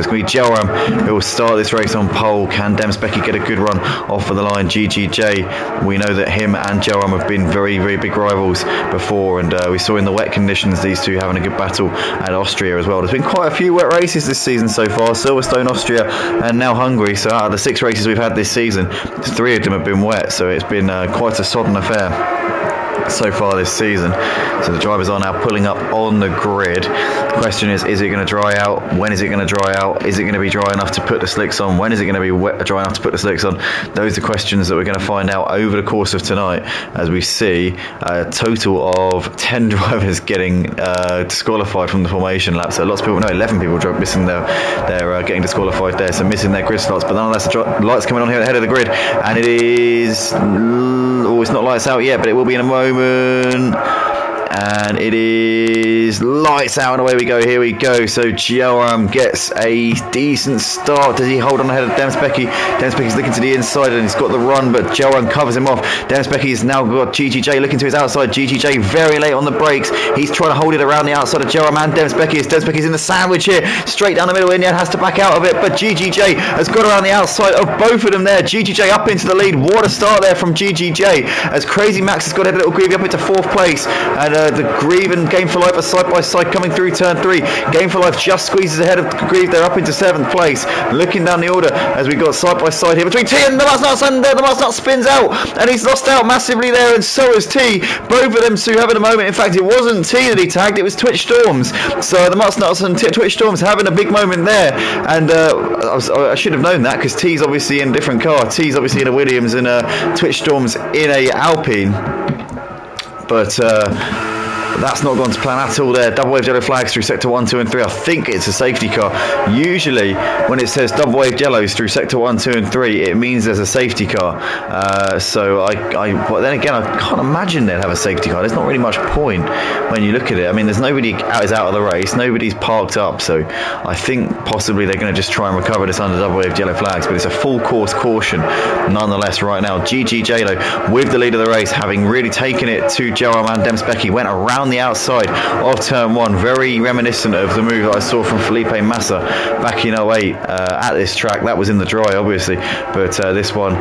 It's going to be Joram who will start this race on pole. Can Demsbecky get a good run off of the line? GGJ, we know that him and Joram have been very, very big rivals before, and we saw in the wet conditions these two having a good battle at Austria as well. There's been quite a few wet races this season so far, Silverstone, Austria and now Hungary. So out of the 6 races we've had this season, 3 of them have been wet, so it's been quite a sodden affair so far this season. So the drivers are now pulling up on the grid. The question is it going to dry out? When is it going to dry out? Is it going to be dry enough to put the slicks on? When is it going to be wet, dry enough to put the slicks on? Those are questions that we're going to find out over the course of tonight, as we see a total of 10 drivers getting disqualified from the formation lap. So lots of people, no, 11 people missing their getting disqualified there, so missing their grid slots. But nonetheless, the lights coming on here ahead of the grid, and it is, oh, it's not lights out yet, but it will be in a moment. And it is lights out, and away we go. Here we go. So Joram gets a decent start. Does he hold on ahead of Demsbecky? Demsbecky's looking to the inside and he's got the run, but Joram covers him off. Demsbecky's now got GGJ looking to his outside. GGJ very late on the brakes. He's trying to hold it around the outside of Joram and Demsbecky. Demsbecky's in the sandwich here, straight down the middle. Indian has to back out of it, but GGJ has got around the outside of both of them there. GGJ up into the lead. What a start there from GGJ, as Crazy Max has got a little Greavy up into 4th place, and the Grieve and Game for Life are side by side coming through turn 3. Game for Life just squeezes ahead of Grieve. They're up into 7th place. Looking down the order as we got side by side here between T and the Mustnuts, and the Mustnut spins out, and he's lost out massively there, and so has T. Both of them two having a moment. In fact, it wasn't T that he tagged, it was Twitch Storms. So the Mustnuts and Twitch Storms having a big moment there, and I should have known that, because T's obviously in a different car. T's obviously in a Williams, and Twitch Storms in a Alpine. But that's not gone to plan at all there. Double wave yellow flags through sector 1, 2 and 3. I think it's a safety car. Usually when it says double wave yellows through sector 1, 2 and 3, it means there's a safety car. But then again, I can't imagine they'd have a safety car. There's not really much point when you look at it. I mean, there's nobody out of the race. Nobody's parked up. So I think possibly they're going to just try and recover this under double wave yellow flags. But it's a full course caution nonetheless right now. GGJ though, with the lead of the race, having really taken it to Joram and Demsbecky, went around the outside of turn 1, very reminiscent of the move that I saw from Felipe Massa back in 08 at this track. That was in the dry obviously, but this one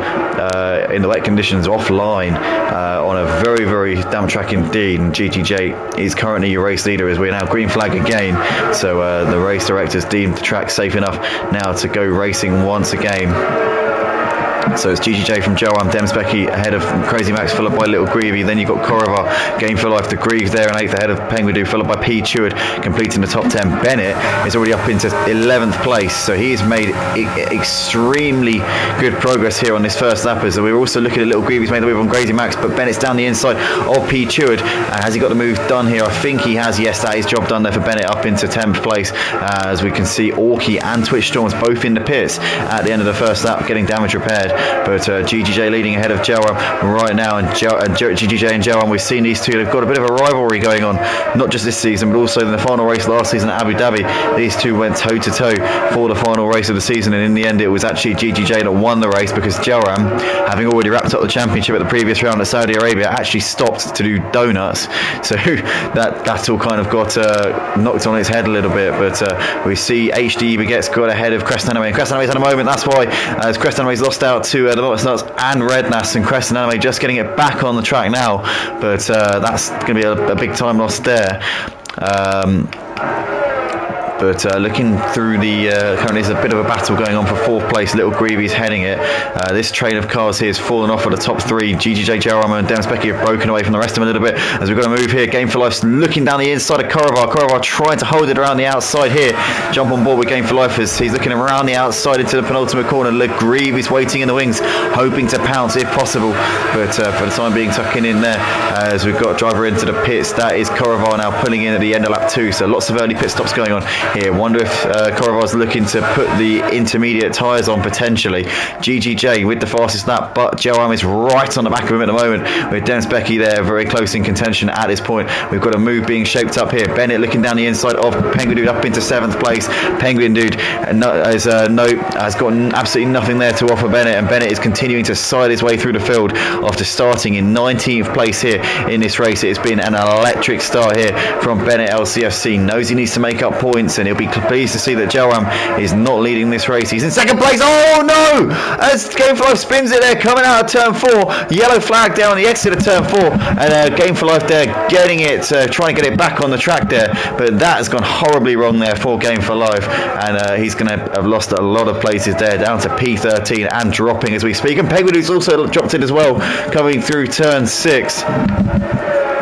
in the wet conditions offline on a very, very damp track indeed. And GTJ is currently your race leader as we're now green flag again, so the race directors deemed the track safe enough now to go racing once again. So it's GGJ from Joram, Demsbecky ahead of Crazy Max, followed by Little Greavy. Then you've got Korovar, Game for Life, the Greaves there in 8th ahead of Penguin, followed by P. Cheward, completing the top 10. Bennett is already up into 11th place, so he's made extremely good progress here on this first lap. So we're also looking at Little Greavy's made the move on Crazy Max, but Bennett's down the inside of P. Cheward. Has he got the move done here? I think he has. Yes, that is job done there for Bennett, up into 10th place. As we can see, Orky and Twitch Storms both in the pits at the end of the first lap, getting damage repaired. But GGJ leading ahead of Joram right now, and GGJ and Joram, we've seen these two, they've got a bit of a rivalry going on, not just this season but also in the final race last season at Abu Dhabi. These two went toe to toe for the final race of the season, and in the end it was actually GGJ that won the race, because Joram, having already wrapped up the championship at the previous round at Saudi Arabia, actually stopped to do donuts. So that all kind of got knocked on its head a little bit. But we see HD Baguette's got ahead of Crest Anime, and Crest Anime's had a moment. That's why as Crest Anime's lost out to the Nuts and Rednas, and Crescent Anime just getting it back on the track now, but that's going to be a big time loss there. But looking through the currently there's a bit of a battle going on for 4th place. Little Greavy's heading it. This train of cars here has fallen off at the top 3. GGJ, Joram and Demsbecky have broken away from the rest of them a little bit, as we've got to move here. Game for Life's looking down the inside of Korovar. Korovar trying to hold it around the outside here. Jump on board with Game for Life as he's looking around the outside into the penultimate corner. Little Greavy's waiting in the wings, hoping to pounce if possible, but for the time being tucking in there as we've got driver into the pits. That is Korovar now pulling in at the end of lap 2, so lots of early pit stops going on here. Wonder if Korovar's looking to put the intermediate tyres on potentially. GGJ with the fastest lap, but Joram is right on the back of him at the moment, with Demsbecky there very close in contention at this point. We've got a move being shaped up here. Bennett looking down the inside of Penguin Dude up into 7th place. Penguin Dude has got absolutely nothing there to offer Bennett, and Bennett is continuing to side his way through the field after starting in 19th place here in this race. It has been an electric start here from Bennett LCFC. Knows he needs to make up points and he'll be pleased to see that Joram is not leading this race. He's in second place. Oh no! As Game for Life spins it there, coming out of turn 4, yellow flag down the exit of turn 4, and Game for Life there getting it, trying to get it back on the track there, but that has gone horribly wrong there for Game for Life, and he's going to have lost a lot of places there, down to P13 and dropping as we speak. And Penguin who's also dropped it as well, coming through turn 6.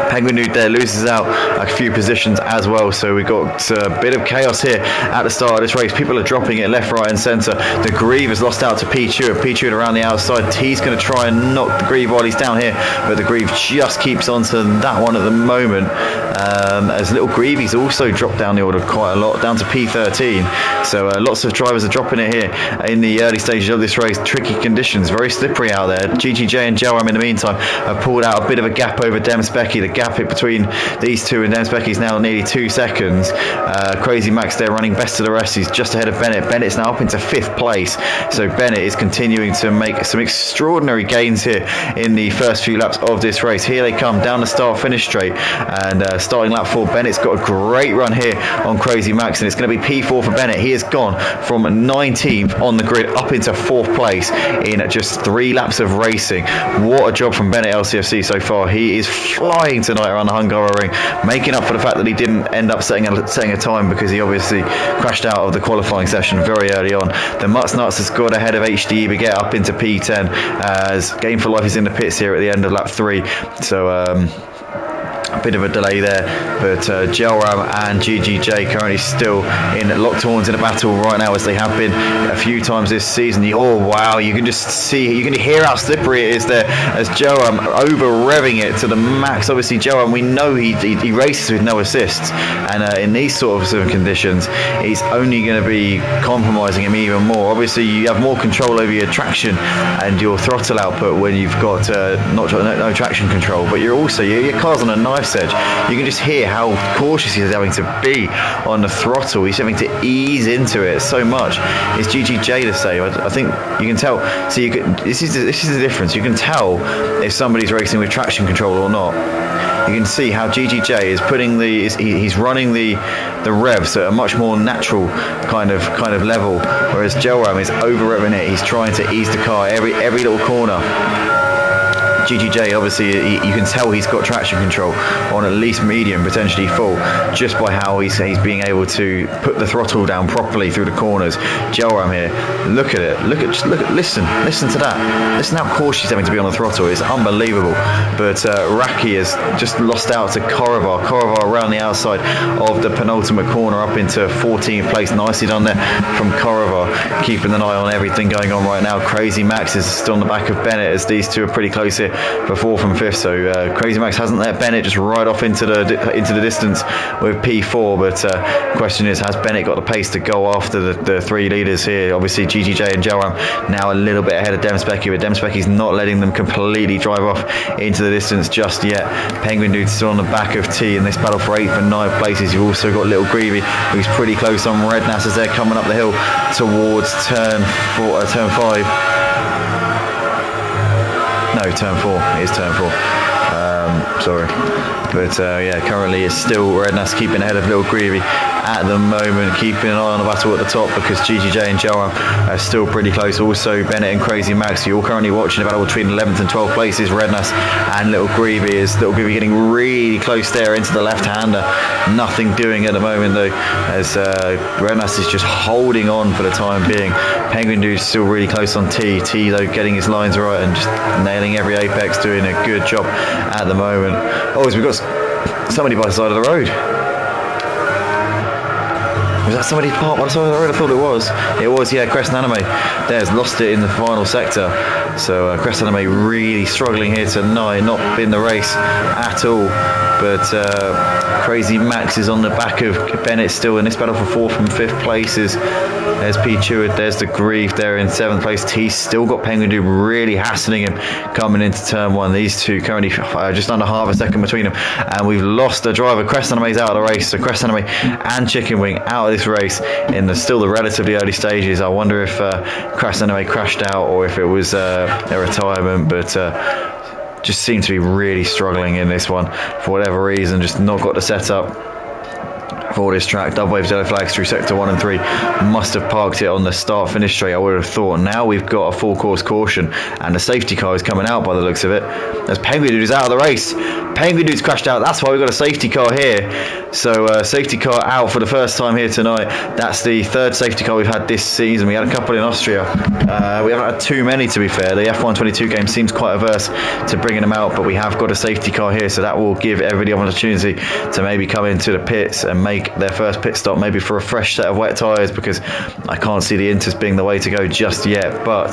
Penguin Nude there loses out a few positions as well, so we got a bit of chaos here at the start of this race. People are dropping it left, right and centre. The Grieve has lost out to P2 around the outside. T's going to try and knock the Grieve while he's down here, but the Grieve just keeps on to that one at the moment, as Little Grievey's also dropped down the order quite a lot, down to P13. So lots of drivers are dropping it here in the early stages of this race. Tricky conditions, very slippery out there. GGJ and Joram in the meantime have pulled out a bit of a gap over Demsbecky. The gap between these two and Demsbecky is now nearly 2 seconds. Crazy Max there running best of the rest. He's just ahead of Bennett. Bennett's now up into 5th place, so Bennett is continuing to make some extraordinary gains here in the first few laps of this race. Here they come down the start finish straight, and starting lap 4, Bennett's got a great run here on Crazy Max, and it's going to be P4 for Bennett. He has gone from 19th on the grid up into 4th place in just 3 laps of racing. What a job from Bennett LCFC so far. He is flying tonight around the Hungarian ring, making up for the fact that he didn't end up setting a time, because he obviously crashed out of the qualifying session very early on. The Mutts Nuts has scored ahead of HDE Baguette up into P10, as Game for Life is in the pits here at the end of lap 3, so a bit of a delay there, but Gelram and GGJ currently still in locked horns in a battle right now, as they have been a few times this season. Oh wow, you can just see, you can hear how slippery it is there, as Gelram over revving it to the max. Obviously Gelram, we know he races with no assists, and in these sorts of conditions he's only going to be compromising him even more. Obviously you have more control over your traction and your throttle output when you've got no traction control, but you're also, your car's on a knife's edge. You can just hear how cautious he's having to be on the throttle. He's having to ease into it so much. It's GGJ the same. I think you can tell. So this is the difference. You can tell if somebody's racing with traction control or not. You can see how GGJ is putting he's running the revs at a much more natural kind of level, whereas Gelram is over revving it. He's trying to ease the car every little corner. GGJ, obviously, you can tell he's got traction control on at least medium, potentially full, just by how he's being able to put the throttle down properly through the corners. Gelram here, look at it, listen to that. Listen how cautious he's having to be on the throttle. It's unbelievable. But Raki has just lost out to Korovar. Korovar around the outside of the penultimate corner up into 14th place. Nicely done there from Korovar, keeping an eye on everything going on right now. Crazy Max is still on the back of Bennett, as these two are pretty close here for 4th and 5th. So Crazy Max hasn't let Bennett just ride off into the distance with P4, but question is, has Bennett got the pace to go after the 3 leaders here? Obviously GGJ and Gelram now a little bit ahead of Demsbecky, but Demsbecky's not letting them completely drive off into the distance just yet. Penguin Dude's still on the back of T in this battle for 8th and 9th places. You've also got Little Greavy, who's pretty close on Red Nass as they're coming up the hill towards turn 5. No, turn 4. It is turn 4. Sorry. But yeah, currently it's still Rednass keeping ahead of Little Greavy at the moment, keeping an eye on the battle at the top, because GGJ and Gelram are still pretty close. Also Bennett and Crazy Max, you're currently watching a battle between 11th and 12th places. Rednass and Little Greavy, is Little Greavy getting really close there into the left-hander. Nothing doing at the moment though, as Rednass is just holding on for the time being. Penguin Dude's still really close on T. T though getting his lines right and just nailing every apex, doing a good job at the moment. Oh, we've got somebody by the side of the road. Was that somebody parked by the side of the road? I thought it was. It was, yeah, Crescent Anime. There's lost it in the final sector. So Crescent Anime really struggling here tonight, not in the race at all. But Crazy Max is on the back of Bennett still in this battle for 4th and 5th places. There's P. Cheward, there's the Grief there in 7th place. T still got Penguin Dude really hassling him coming into turn 1. These two currently just under half a second between them. And we've lost a driver. Crescent Anime's out of the race. So Crescent Anime and Chicken Wing out of this race in the relatively early stages. I wonder if Crescent Anime crashed out or if it was a retirement, but just seemed to be really struggling in this one for whatever reason, just not got the setup for this track. Double waves, yellow flags through sector 1 and 3. Must have parked it on the start finish straight, I would have thought. Now we've got a full course caution and the safety car is coming out by the looks of it. As Penguin Dude is out of the race. Penguin Dude's crashed out. That's why we've got a safety car here. So safety car out for the first time here tonight. That's the third safety car we've had this season. We had a couple in Austria. We haven't had too many, to be fair. The F122 game seems quite averse to bringing them out, but we have got a safety car here, so that will give everybody an opportunity to maybe come into the pits and make their first pit stop, maybe for a fresh set of wet tyres, because I can't see the Inters being the way to go just yet. But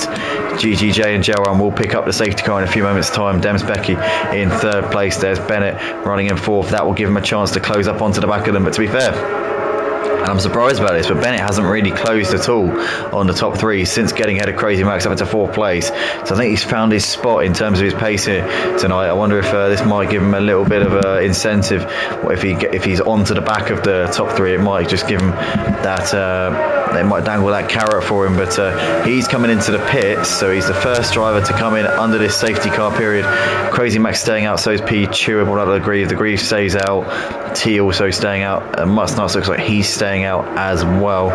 GGJ and Joram will pick up the safety car in a few moments' time. Demsbecky in third place. There's Bennett running in fourth. That will give him a chance to close up onto the back of them. But to be fair, and I'm surprised about this, but Bennett hasn't really closed at all on the top three since getting ahead of Crazy Max up into fourth place. So I think he's found his spot in terms of his pace here tonight. I wonder if this might give him a little bit of an incentive. If he's onto the back of the top three, it might just give him that. They might dangle that carrot for him. But he's coming into the pits, so he's the first driver to come in under this safety car period. Crazy Max staying out, so is P. Chewable out of the Grieve. The Grieve stays out. T also staying out. Mustnuts looks like he's staying out as well.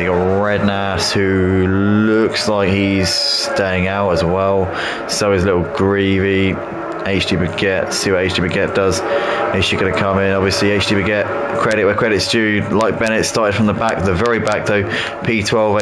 You got Rednass, who looks like he's staying out as well. So is little Greavy. HD Baguette, see what HD Baguette does. Is she going to come in? Obviously, HD Baguette, credit where credit's due. Like Bennett, started from the back, the very back though. P20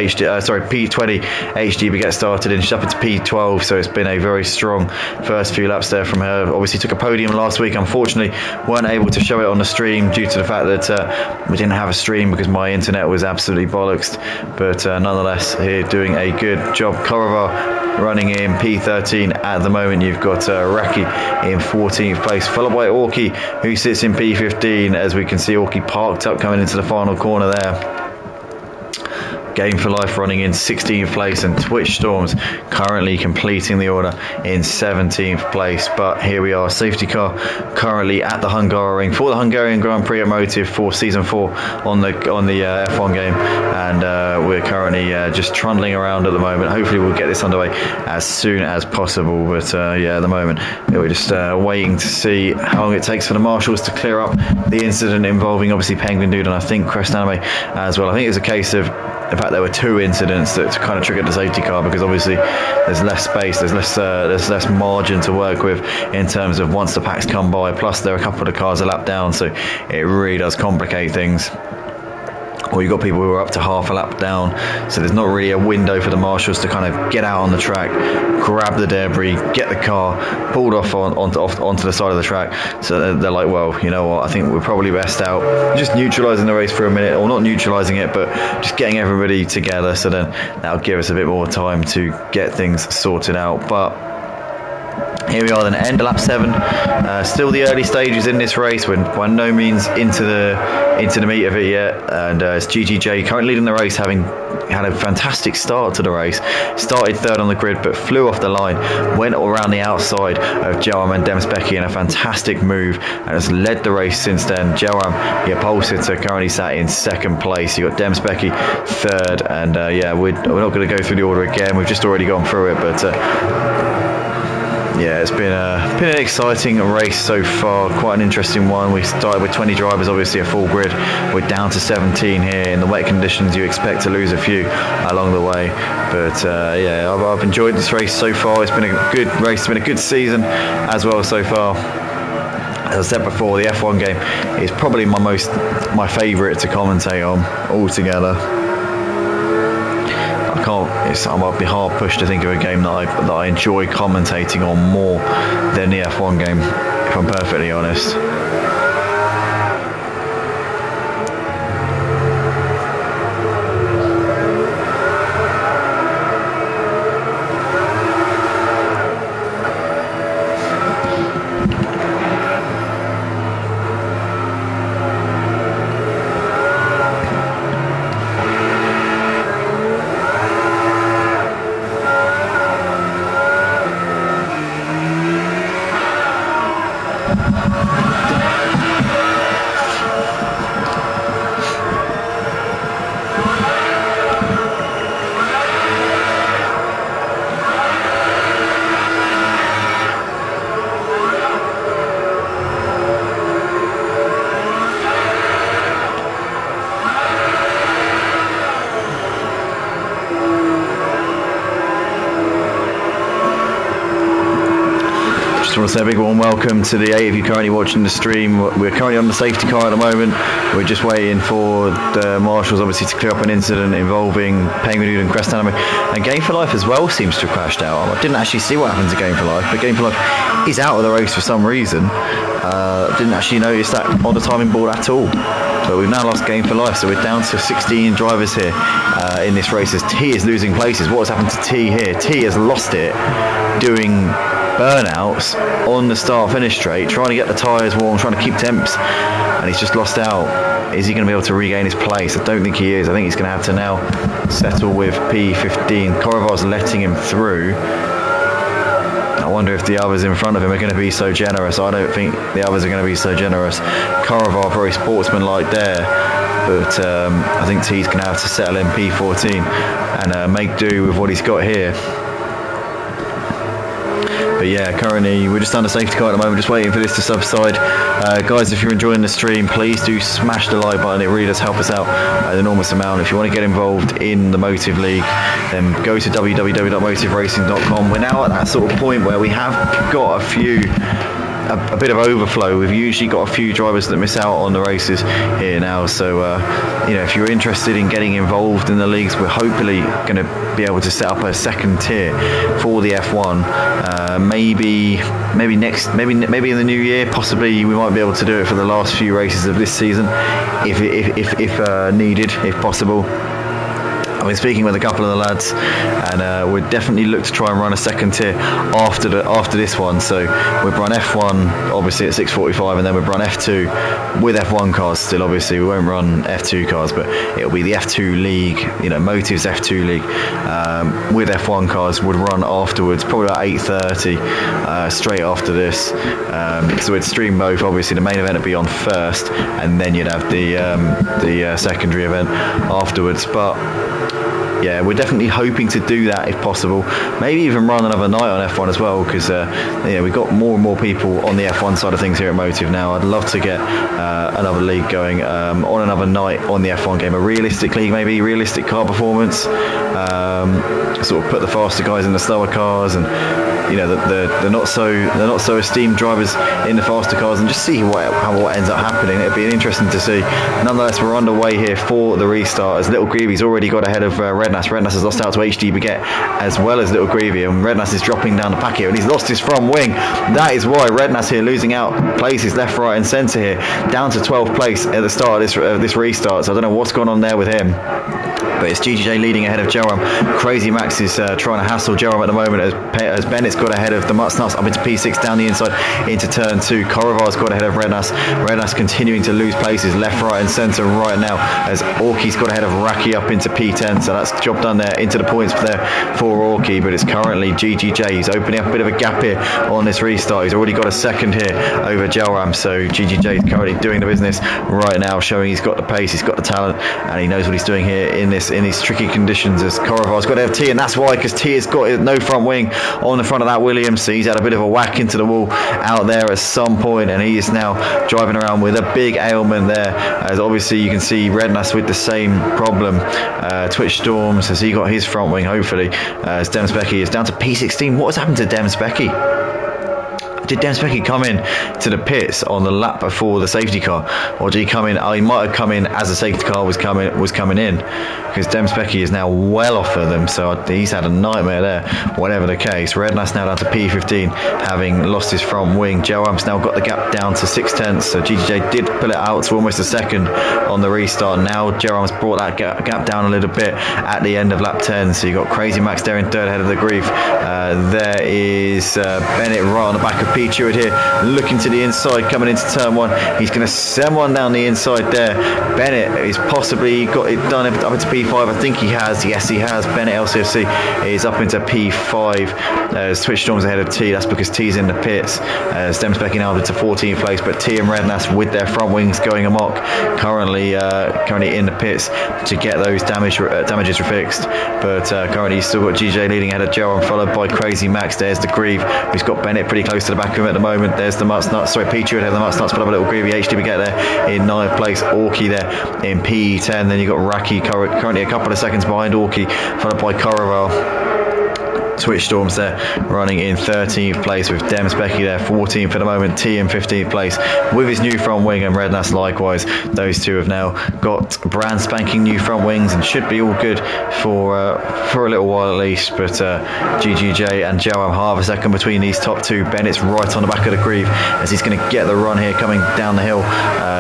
HD Baguette started in. She's up into P12, so it's been a very strong first few laps there from her. Obviously, took a podium last week. Unfortunately, weren't able to show it on the stream due to the fact that we didn't have a stream because my internet was absolutely bollocksed. But nonetheless, here doing a good job. Korovar running in P13 at the moment. You've got Reki in 14th place, followed by Orki, who sits in P15. As we can see, Orki parked up coming into the final corner there. Game for Life running in 16th place, and Twitch Storms currently completing the order in 17th place. But here we are, safety car currently at the Hungaroring for the Hungarian Grand Prix Automotive for season 4 on the F1 game, and we're currently just trundling around at the moment. Hopefully we'll get this underway as soon as possible, but yeah, at the moment we're just waiting to see how long it takes for the marshals to clear up the incident involving obviously Penguin Dude and I think Crest Anime as well. I think it's a case of, in fact, there were 2 incidents that kind of triggered the safety car, because obviously there's less space, there's less margin to work with in terms of once the packs come by. Plus, there are a couple of cars a lap down, so it really does complicate things. Or you've got people who are up to half a lap down, so there's not really a window for the marshals to kind of get out on the track, grab the debris, get the car pulled off onto the side of the track. So they're like, well, you know what, I think we're probably best out just neutralising the race for a minute, or not neutralising it, but just getting everybody together, so then that'll give us a bit more time to get things sorted out. But here we are then, end of lap 7. Still the early stages in this race. We're by no means into the meat of it yet, and it's GGJ currently leading the race, having had a fantastic start to the race. Started third on the grid, but flew off the line, went around the outside of Joram and Demsbecky in a fantastic move, and has led the race since then. Joram, your pole sitter, currently sat in second place. You got Demsbecky third, and yeah, we're not going to go through the order again. We've just already gone through it, but yeah, it's been an exciting race so far, quite an interesting one. We started with 20 drivers, obviously a full grid. We're down to 17 here. In the wet conditions, you expect to lose a few along the way. But yeah, I've enjoyed this race so far. It's been a good race, it's been a good season as well so far. As I said before, the F1 game is probably my favourite to commentate on altogether. I might be hard pushed to think of a game that I enjoy commentating on more than the F1 game, if I'm perfectly honest. just want to say a big warm welcome to the 8 of you currently watching the stream. We're currently on the safety car at the moment. We're just waiting for the marshals obviously to clear up an incident involving Penguin and Crest Anime. And Game for Life as well seems to have crashed out. I didn't actually see what happened to Game for Life, but Game for Life is out of the race for some reason. Didn't actually notice that on the timing board at all. But we've now lost Game for Life, so we're down to 16 drivers here in this race as T is losing places. What has happened to T here? T has lost it doing burnouts on the start-finish straight, trying to get the tyres warm, trying to keep temps, and he's just lost out. Is he going to be able to regain his place? I don't think he is. I think he's going to have to now settle with P15. Korovar's letting him through. I wonder if the others in front of him are going to be so generous. I don't think the others are going to be so generous. Korovar very sportsmanlike there, but I think T's going to have to settle in P14 and make do with what he's got here. But yeah, currently we're just on the safety car at the moment, just waiting for this to subside. Guys, if you're enjoying the stream, please do smash the like button. It really does help us out an enormous amount. If you want to get involved in the Motive League, then go to www.motiveracing.com. We're now at that sort of point where we have got a bit of overflow. We've usually got a few drivers that miss out on the races here now, so you know, if you're interested in getting involved in the leagues, we're hopefully going to be able to set up a second tier for the F1. Maybe in the new year, possibly we might be able to do it for the last few races of this season, if needed, if possible. I've been speaking with a couple of the lads, and we'd definitely look to try and run a second tier after this one. So we'd run F1 obviously at 6:45, and then we'd run F2 with F1 cars still. Obviously we won't run F2 cars, but it'll be the F2 league, you know, Motive's F2 league with F1 cars would run afterwards, probably about 8:30 straight after this. So we'd stream both. Obviously the main event would be on first, and then you'd have the secondary event afterwards. But yeah, we're definitely hoping to do that if possible. Maybe even run another night on F1 as well, because yeah, we've got more and more people on the F1 side of things here at Motive now. I'd love to get another league going on another night on the F1 game, a realistic league, maybe realistic car performance. Sort of put the faster guys in the slower cars, and you know, the not so esteemed drivers in the faster cars, and just see what ends up happening. It'd be interesting to see. Nonetheless, we're underway here for the restart, as Little Greavy's already got ahead of Rednas. Rednas has lost out to HD Baguette as well as Little Greavy, and Rednas is dropping down the pack here, and he's lost his front wing. That is why Rednas here losing out places left, right and centre here, down to 12th place at the start of this restart. So I don't know what's gone on there with him. But it's GGJ leading ahead of Joram. Crazy Max is trying to hassle Joram at the moment, as Bennett's got ahead of the Mutts Nuts up into P6 down the inside into turn 2. Korovar's got ahead of Rednas. Rednas continuing to lose places left, right and centre right now, as Orki's got ahead of Raki up into P10. So that's job done there, into the points there for Orki. But it's currently GGJ. He's opening up a bit of a gap here on this restart. He's already got a second here over Joram. So GGJ is currently doing the business right now, showing he's got the pace, he's got the talent, and he knows what he's doing here in these tricky conditions, as Korovar's got to have T, and that's why, because T has got no front wing on the front of that Williams. So he's had a bit of a whack into the wall out there at some point, and he is now driving around with a big ailment there, as obviously you can see Rednas with the same problem. Twitch Storms, has he got his front wing hopefully, as Demsbecky is down to P16. What has happened to Demsbecky? Did Demsbecky come in to the pits on the lap before the safety car, or did he come in? Oh, he might have come in as the safety car was coming in, because Demsbecky is now well off of them. So he's had a nightmare there. Whatever the case, Rednas now down to P15, having lost his front wing. Joram's now got the gap down to 6/10. So GGJ did pull it out to almost a second on the restart. Now Joram's brought that gap down a little bit at the end of lap 10. So you got Crazy Max there in third ahead of the Grief. There is Bennett right on the back of P2 here, looking to the inside, coming into turn 1. He's going to send one down the inside there. Bennett is possibly got it done up into P5. I think he has. Yes, he has. Bennett LCFC is up into P5. Twitch Storm's ahead of T. That's because T's in the pits. Demsbecky now up into 14th place, but T and Rednas with their front wings going amok, currently in the pits to get those damages fixed. But currently he's still got GJ leading ahead of Joram, followed by Crazy Max. There's the Grieve, who's got Bennett pretty close to the back of him at the moment. There's the Mutts Nuts. Sorry, P2 ahead of the Mutts Nuts, followed by Little Greavy. HD Baguette there in 9th place. Orki there in P10. Then you've got Raki currently a couple of seconds behind Orki, followed by Korovar. Twitch Storms there running in 13th place with Demsbecky there 14th at the moment, T in 15th place with his new front wing, and Rednass likewise. Those two have now got brand spanking new front wings and should be all good for a little while at least. But GGJ and Joam half a second between these top two. Bennett's right on the back of the Grieve as he's going to get the run here coming down the hill.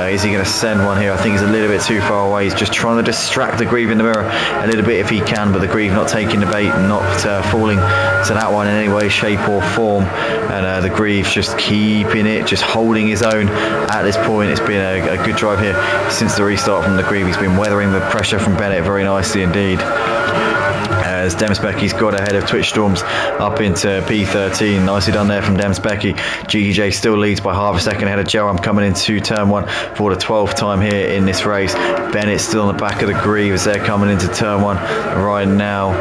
Is he going to send one here? I think he's a little bit too far away. He's just trying to distract the Grieve in the mirror a little bit if he can, but the Grieve not taking the bait, not falling to that one in any way, shape or form. And the Grieve just keeping it, just holding his own at this point. It's been a good drive here since the restart from the Grieve. He's been weathering the pressure from Bennett very nicely indeed. As Demsbecky's got ahead of Twitch Storms up into P13. Nicely done there from Demsbecky. GGJ still leads by half a second ahead of Joam coming into turn one for the 12th time here in this race. Bennett still on the back of the Grieve as they're coming into turn one right now.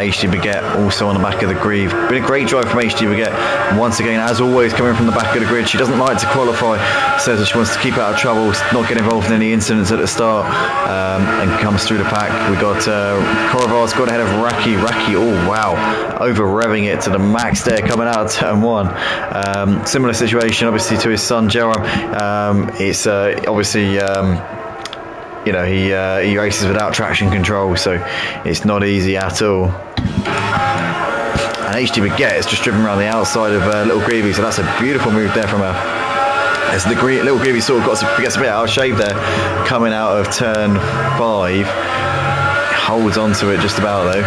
HD Baguette also on the back of the Grieve. Been a great drive from HD Baguette. Once again, as always, coming from the back of the grid. She doesn't like to qualify. Says that she wants to keep out of trouble, not get involved in any incidents at the start, and comes through the pack. We got Koravar's got ahead of Raki. Raki, oh wow, over revving it to the max there coming out of turn one. Similar situation, obviously, to his son Joram. It's obviously. You know, he races without traction control, so it's not easy at all. And HD Baguette is just driven around the outside of Little Greavy, so that's a beautiful move there from her. As the Little Greavy sort of gets a bit out of shape there, coming out of turn 5. Holds onto it just about though.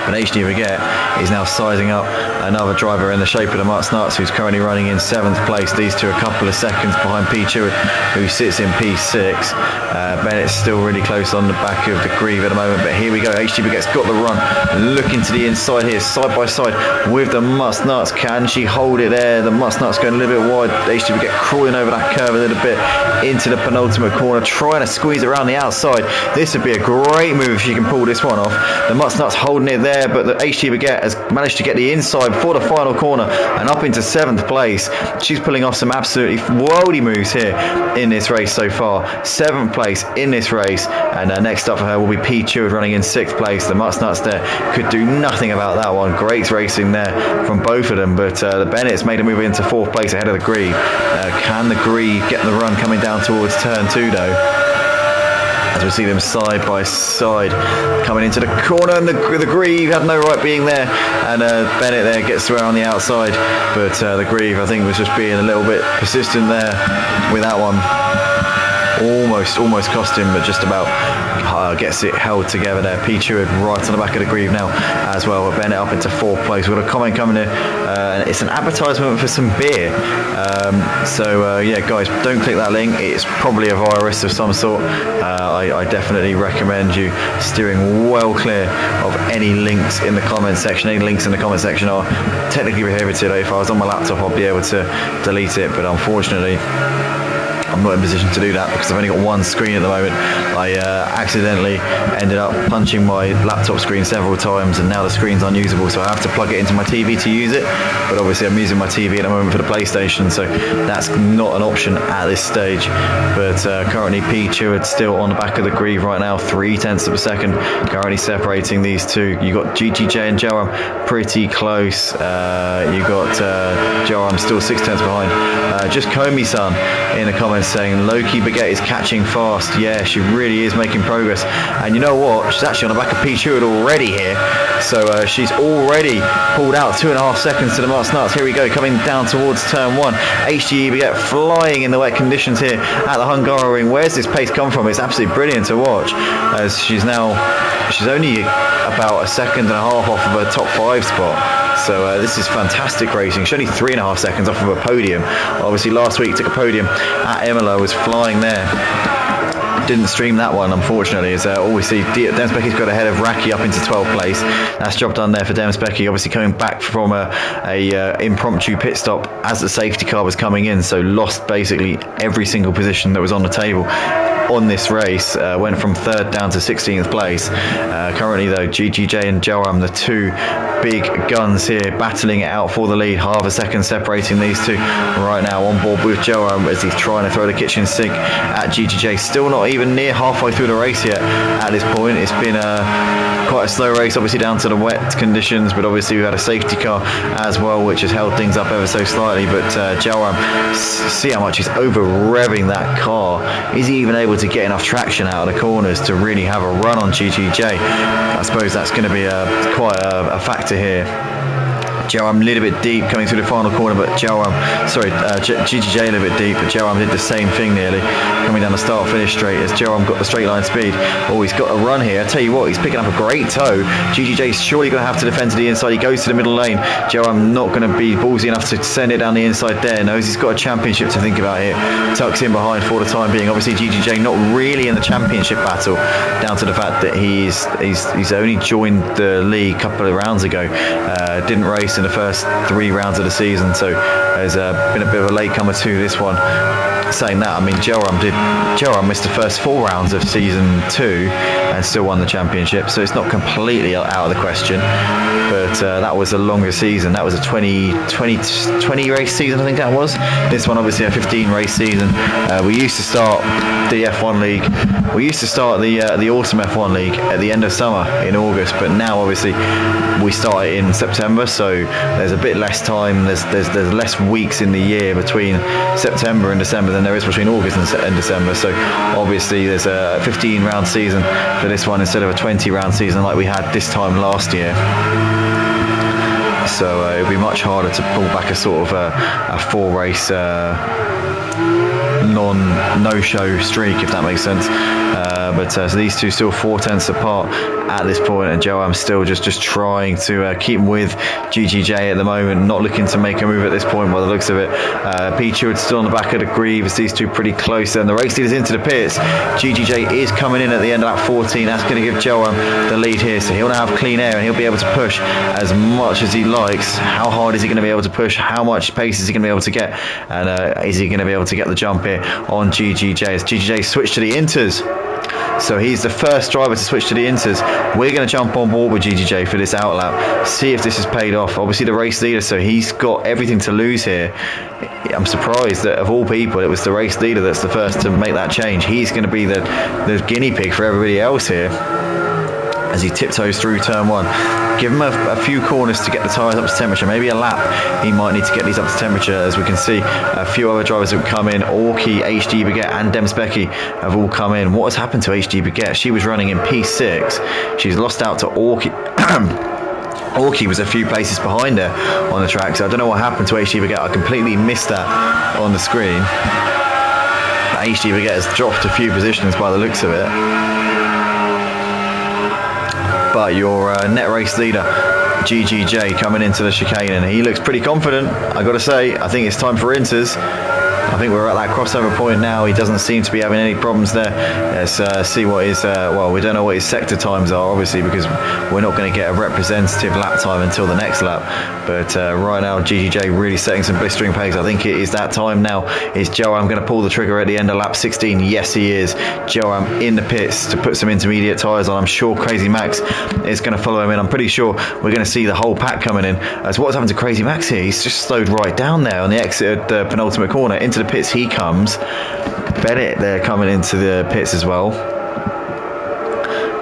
But HD Baguette is now sizing up another driver in the shape of the Mutts Nuts, who's currently running in 7th place. These two a couple of seconds behind P. Chewett, who sits in P6. Bennett's still really close on the back of the Grieve at the moment, but here we go. HD Baguette's got the run, looking to the inside here, side by side with the Mutts Nuts. Can she hold it there? The Mutts Nuts going a little bit wide. HD Baguette crawling over that curve a little bit into the penultimate corner, trying to squeeze around the outside. This would be a great move if she can pull this one off. The Mutts Nuts holding it there, but the HD Baguette has managed to get the inside before the final corner and up into 7th place. She's pulling off some absolutely worldy moves here in this race so far. 7th place in this race, and next up for her will be P. Cheward running in 6th place. The Mutts Nuts there could do nothing about that one. Great racing there from both of them, but the Bennett's made a move into 4th place ahead of the Grieve. Can the Grieve get the run coming down towards turn 2 though? As we see them side by side coming into the corner, and the Grieve had no right being there, and Bennett there gets through on the outside, but the Grieve I think was just being a little bit persistent there with that one. Almost cost him, but just about gets it held together there. P. Cheward right on the back of the Grieve now as well, but Bennett up into 4th place. We've got a comment coming in. It's an advertisement for some beer. Yeah, guys, don't click that link. It's probably a virus of some sort. I definitely recommend you steering well clear of any links in the comment section. Any links in the comment section are technically prohibited. If I was on my laptop, I'd be able to delete it, but unfortunately I'm not in a position to do that because I've only got one screen at the moment. I accidentally ended up punching my laptop screen several times, and now the screen's unusable, so I have to plug it into my TV to use it. But obviously I'm using my TV at the moment for the PlayStation, so that's not an option at this stage. But currently P. Cheward still on the back of the Grieve right now, 0.3 of a second currently separating these two. You got GGJ and Joram pretty close. You got Joram still 0.6 behind. Just Comey-san in the comments saying Loki Baguette is catching fast. Yeah, she really is making progress, and you know what, she's actually on the back of P. Cheward already here, so she's already pulled out 2.5 seconds to the Mutts Nuts. Here we go, coming down towards turn 1. HD Baguette flying in the wet conditions here at the Hungarian. Where's this pace come from? It's absolutely brilliant to watch, as she's only about 1.5 seconds off of her top 5 spot. So this is fantastic racing. She's only 3.5 seconds off of a podium. Obviously last week took a podium at Imola, was flying there. Didn't stream that one, unfortunately, as all we see, Demsbecky's got ahead of Raki up into 12th place. That's job done there for Demsbecky, obviously coming back from a impromptu pit stop as the safety car was coming in, so lost basically every single position that was on the table. on this race. Went from 3rd down to 16th place. Currently though, GGJ and Joram, the two big guns here, battling it out for the lead. Half a second separating these two right now. On board with Joram as he's trying to throw the kitchen sink at GGJ. Still not even near halfway through the race yet at this point. It's been quite a slow race, obviously down to the wet conditions, but obviously we've had a safety car as well, which has held things up ever so slightly. But Joram, see how much he's over revving that car. Is he even able to get enough traction out of the corners to really have a run on GGJ? I suppose that's going to be quite a factor here. Joram a little bit deep coming through the final corner, but GGJ a little bit deep, but Joram did the same thing nearly, coming down the start-finish straight as Joram got the straight line speed. Oh, he's got a run here. I tell you what, he's picking up a great toe. GGJ's surely going to have to defend to the inside. He goes to the middle lane. Joram not going to be ballsy enough to send it down the inside there. Knows he's got a championship to think about here. Tucks in behind for the time being. Obviously, GGJ not really in the championship battle, down to the fact that he's only joined the league a couple of rounds ago. Didn't race in the first 3 rounds of the season, so there's been a bit of a latecomer to this one. Saying that, I mean, Joram missed the first 4 rounds of season 2 and still won the championship, so it's not completely out of the question. But that was a longer season. That was a 20 race season, I think that was. This one obviously a 15 race season. We used to start the F1 league. We used to start the autumn F1 league at the end of summer in August, but now obviously we start it in September, so there's a bit less time. There's less weeks in the year between September and December than there is between August and December. So obviously there's a 15 round season for this one instead of a 20 round season like we had this time last year. So it'll be much harder to pull back a sort of a 4 race no-show streak, if that makes sense. So these two still 4/10 apart at this point, and Joram's still just trying to keep him with GGJ at the moment, not looking to make a move at this point by the looks of it. P-Cheward's still on the back of the Greaves. These two pretty close, and the race leader's into the pits. GGJ is coming in at the end of that 14. That's going to give Joram the lead here, so he'll now have clean air and he'll be able to push as much as he likes. How hard is he going to be able to push? How much pace is he going to be able to get? And is he going to be able to get the jump here on GGJ as GGJ switch to the Inters? So he's the first driver to switch to the Inters. We're going to jump on board with GGJ for this outlap, see if this has paid off. Obviously the race leader, so he's got everything to lose here. I'm surprised that of all people it was the race leader that's the first to make that change. He's going to be the guinea pig for everybody else here as he tiptoes through turn 1. Give him a few corners to get the tyres up to temperature, maybe a lap. He might need to get these up to temperature. As we can see, a few other drivers have come in. Orky, HD Baguette and Demsbecky have all come in. What has happened to HD Baguette? She was running in P6. She's lost out to Orky. Orky was a few places behind her on the track, so I don't know what happened to HD Baguette. I completely missed that on the screen. HD Baguette has dropped a few positions by the looks of it. But your net race leader, GGJ, coming into the chicane, and he looks pretty confident, I got to say. I think it's time for Inters. I think we're at that crossover point now. He doesn't seem to be having any problems there. Let's see what his, we don't know what his sector times are, obviously, because we're not going to get a representative lap time until the next lap. But right now, GGJ really setting some blistering pace. I think it is that time now. Is Joram going to pull the trigger at the end of lap 16? Yes, he is. Joram in the pits to put some intermediate tyres on. I'm sure Crazy Max is going to follow him in. I'm pretty sure we're going to see the whole pack coming in. As what's happened to Crazy Max here? He's just slowed right down there on the exit at the penultimate corner. Into the pits he comes. Bennett there coming into the pits as well.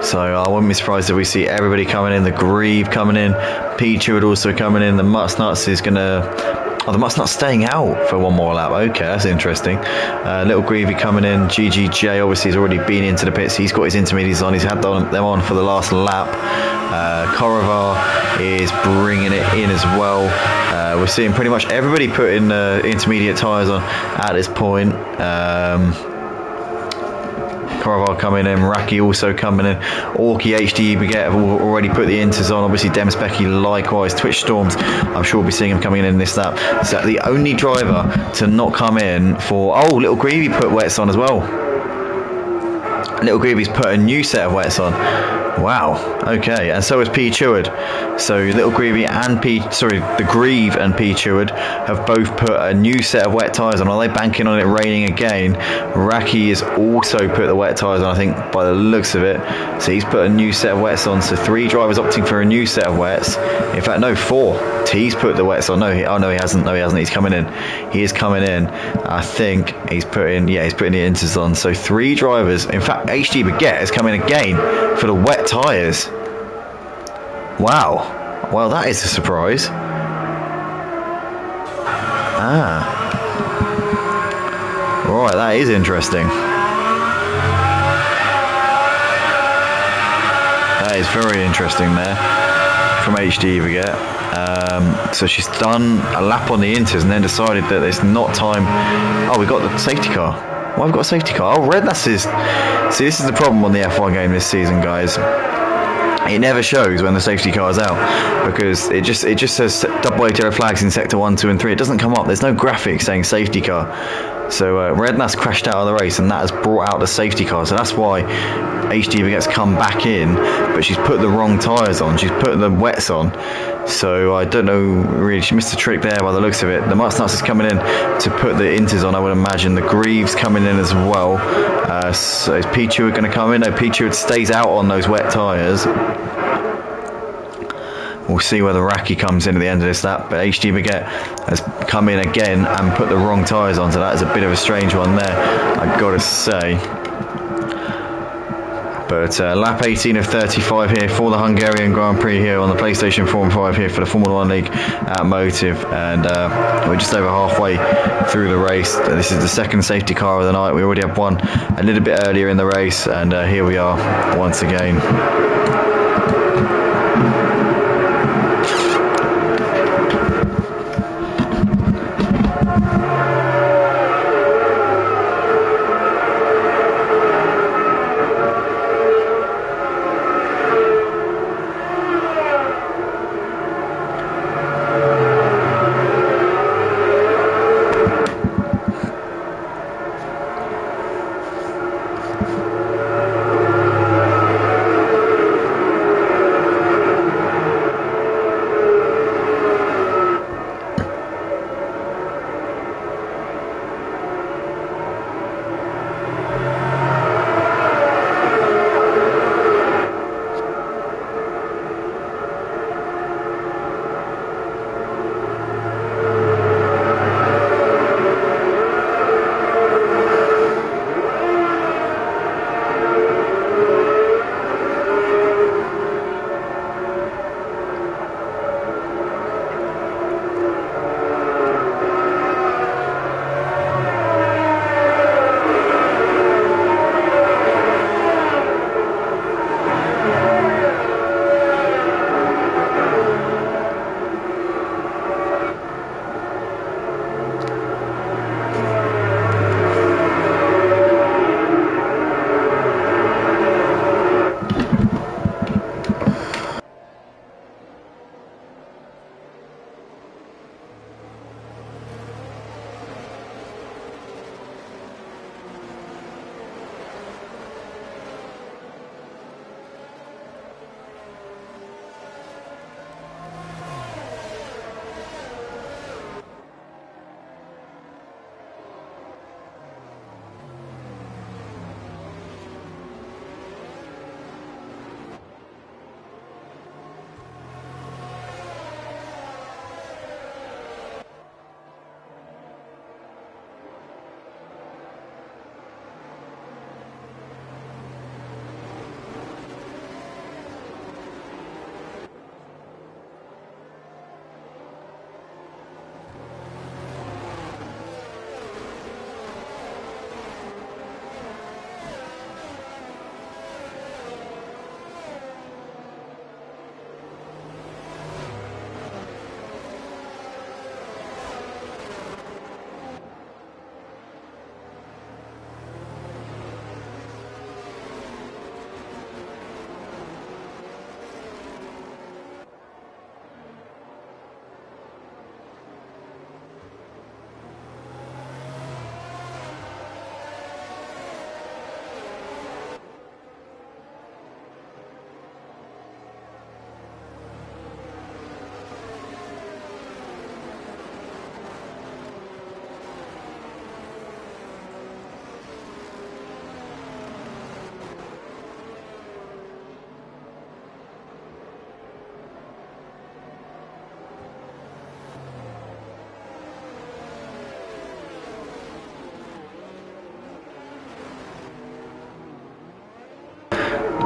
So I wouldn't be surprised if we see everybody coming in. The Grieve coming in. P-Cheward also coming in. The Mutts Nuts is going to... Oh, the Mutts Nuts staying out for one more lap. Okay, that's interesting. Little Grievey coming in. GGJ obviously has already been into the pits. He's got his intermediates on. He's had them on for the last lap. Korovar is bringing it in as well. We're seeing pretty much everybody putting intermediate tyres on at this point. Korovar coming in, Raki also coming in, Orky, HD Baguette have already put the Inters on. Obviously Demsbecky likewise, Twitch Storms, I'm sure we'll be seeing him coming in this lap. So the only driver to not come in for... Oh, Little Greavy put wets on as well. Little Greavy's put a new set of wets on. Wow. Okay, and so has P Cheward. So Little Greavy and the Grieve and P Cheward have both put a new set of wet tyres on. Are they banking on it raining again? Raki has also put the wet tyres on, I think, by the looks of it. So he's put a new set of wets on. So 3 drivers opting for a new set of wets. In fact, no, 4. T's put the wets on. No, he hasn't. No, he hasn't. He's coming in. He is coming in. I think he's putting the inters on. So 3 drivers. In fact, HD Baguette is coming again for the wet tyres. Wow. Well, that is a surprise. Right, that is interesting. That is very interesting there from HD Baguette. So she's done a lap on the inters and then decided that it's not time. Oh, we got the safety car. Well, I've got a safety car. Oh, Redness is. See, this is the problem on the F1 game this season, guys. It never shows when the safety car is out because it just says double yellow flags in sector 1, 2, and 3. It doesn't come up. There's no graphic saying safety car. So Redness crashed out of the race, and that has brought out the safety car. So that's why HD gets come back in, but she's put the wrong tyres on. She's put the wets on. So I don't know really. She missed a trick there by the looks of it. The Nuts is coming in to put the inters on. I would imagine the Greaves coming in as well. So is P Cheward going to come in? No, P Cheward stays out on those wet tyres. We'll see whether Raki comes in at the end of this lap, but HD Baguette has come in again and put the wrong tyres on, so that is a bit of a strange one there, I've got to say. But lap 18 of 35 here for the Hungarian Grand Prix here on the PlayStation 4 and 5 here for the Formula 1 League at Motive, and we're just over halfway through the race. This is the second safety car of the night. We already had one a little bit earlier in the race, and here we are once again.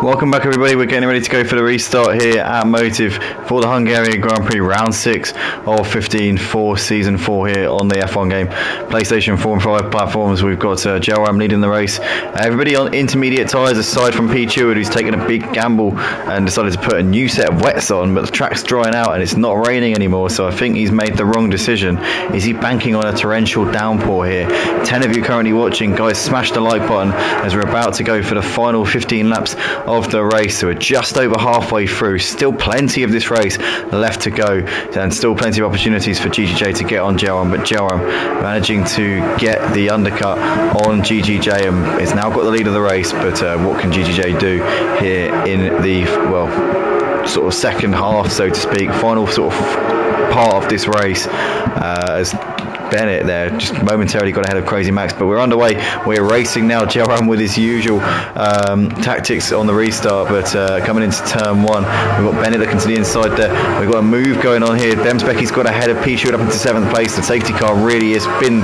Welcome back everybody, we're getting ready to go for the restart here at Motive for the Hungarian Grand Prix round 6 of 15 for season 4 here on the F1 game. PlayStation 4 and 5 platforms, we've got Joram leading the race. Everybody on intermediate tyres aside from P. Cheward, who's taken a big gamble and decided to put a new set of wets on, but the track's drying out and it's not raining anymore, so I think he's made the wrong decision. Is he banking on a torrential downpour here? 10 of you currently watching, guys, smash the like button as we're about to go for the final 15 laps of the race. So we're just over halfway through, still plenty of this race left to go and still plenty of opportunities for GGJ to get on Joram, but Joram managing to get the undercut on GGJ and has now got the lead of the race. But what can GGJ do here in the, well, sort of second half, so to speak, final sort of part of this race, as Bennett there just momentarily got ahead of Crazy Max, but we're underway. We're racing now. Joram with his usual tactics on the restart, but coming into turn 1, we've got Bennett looking to the inside there. We've got a move going on here. Demsbecky's got ahead of P. Sheward up into 7th place. The safety car really has been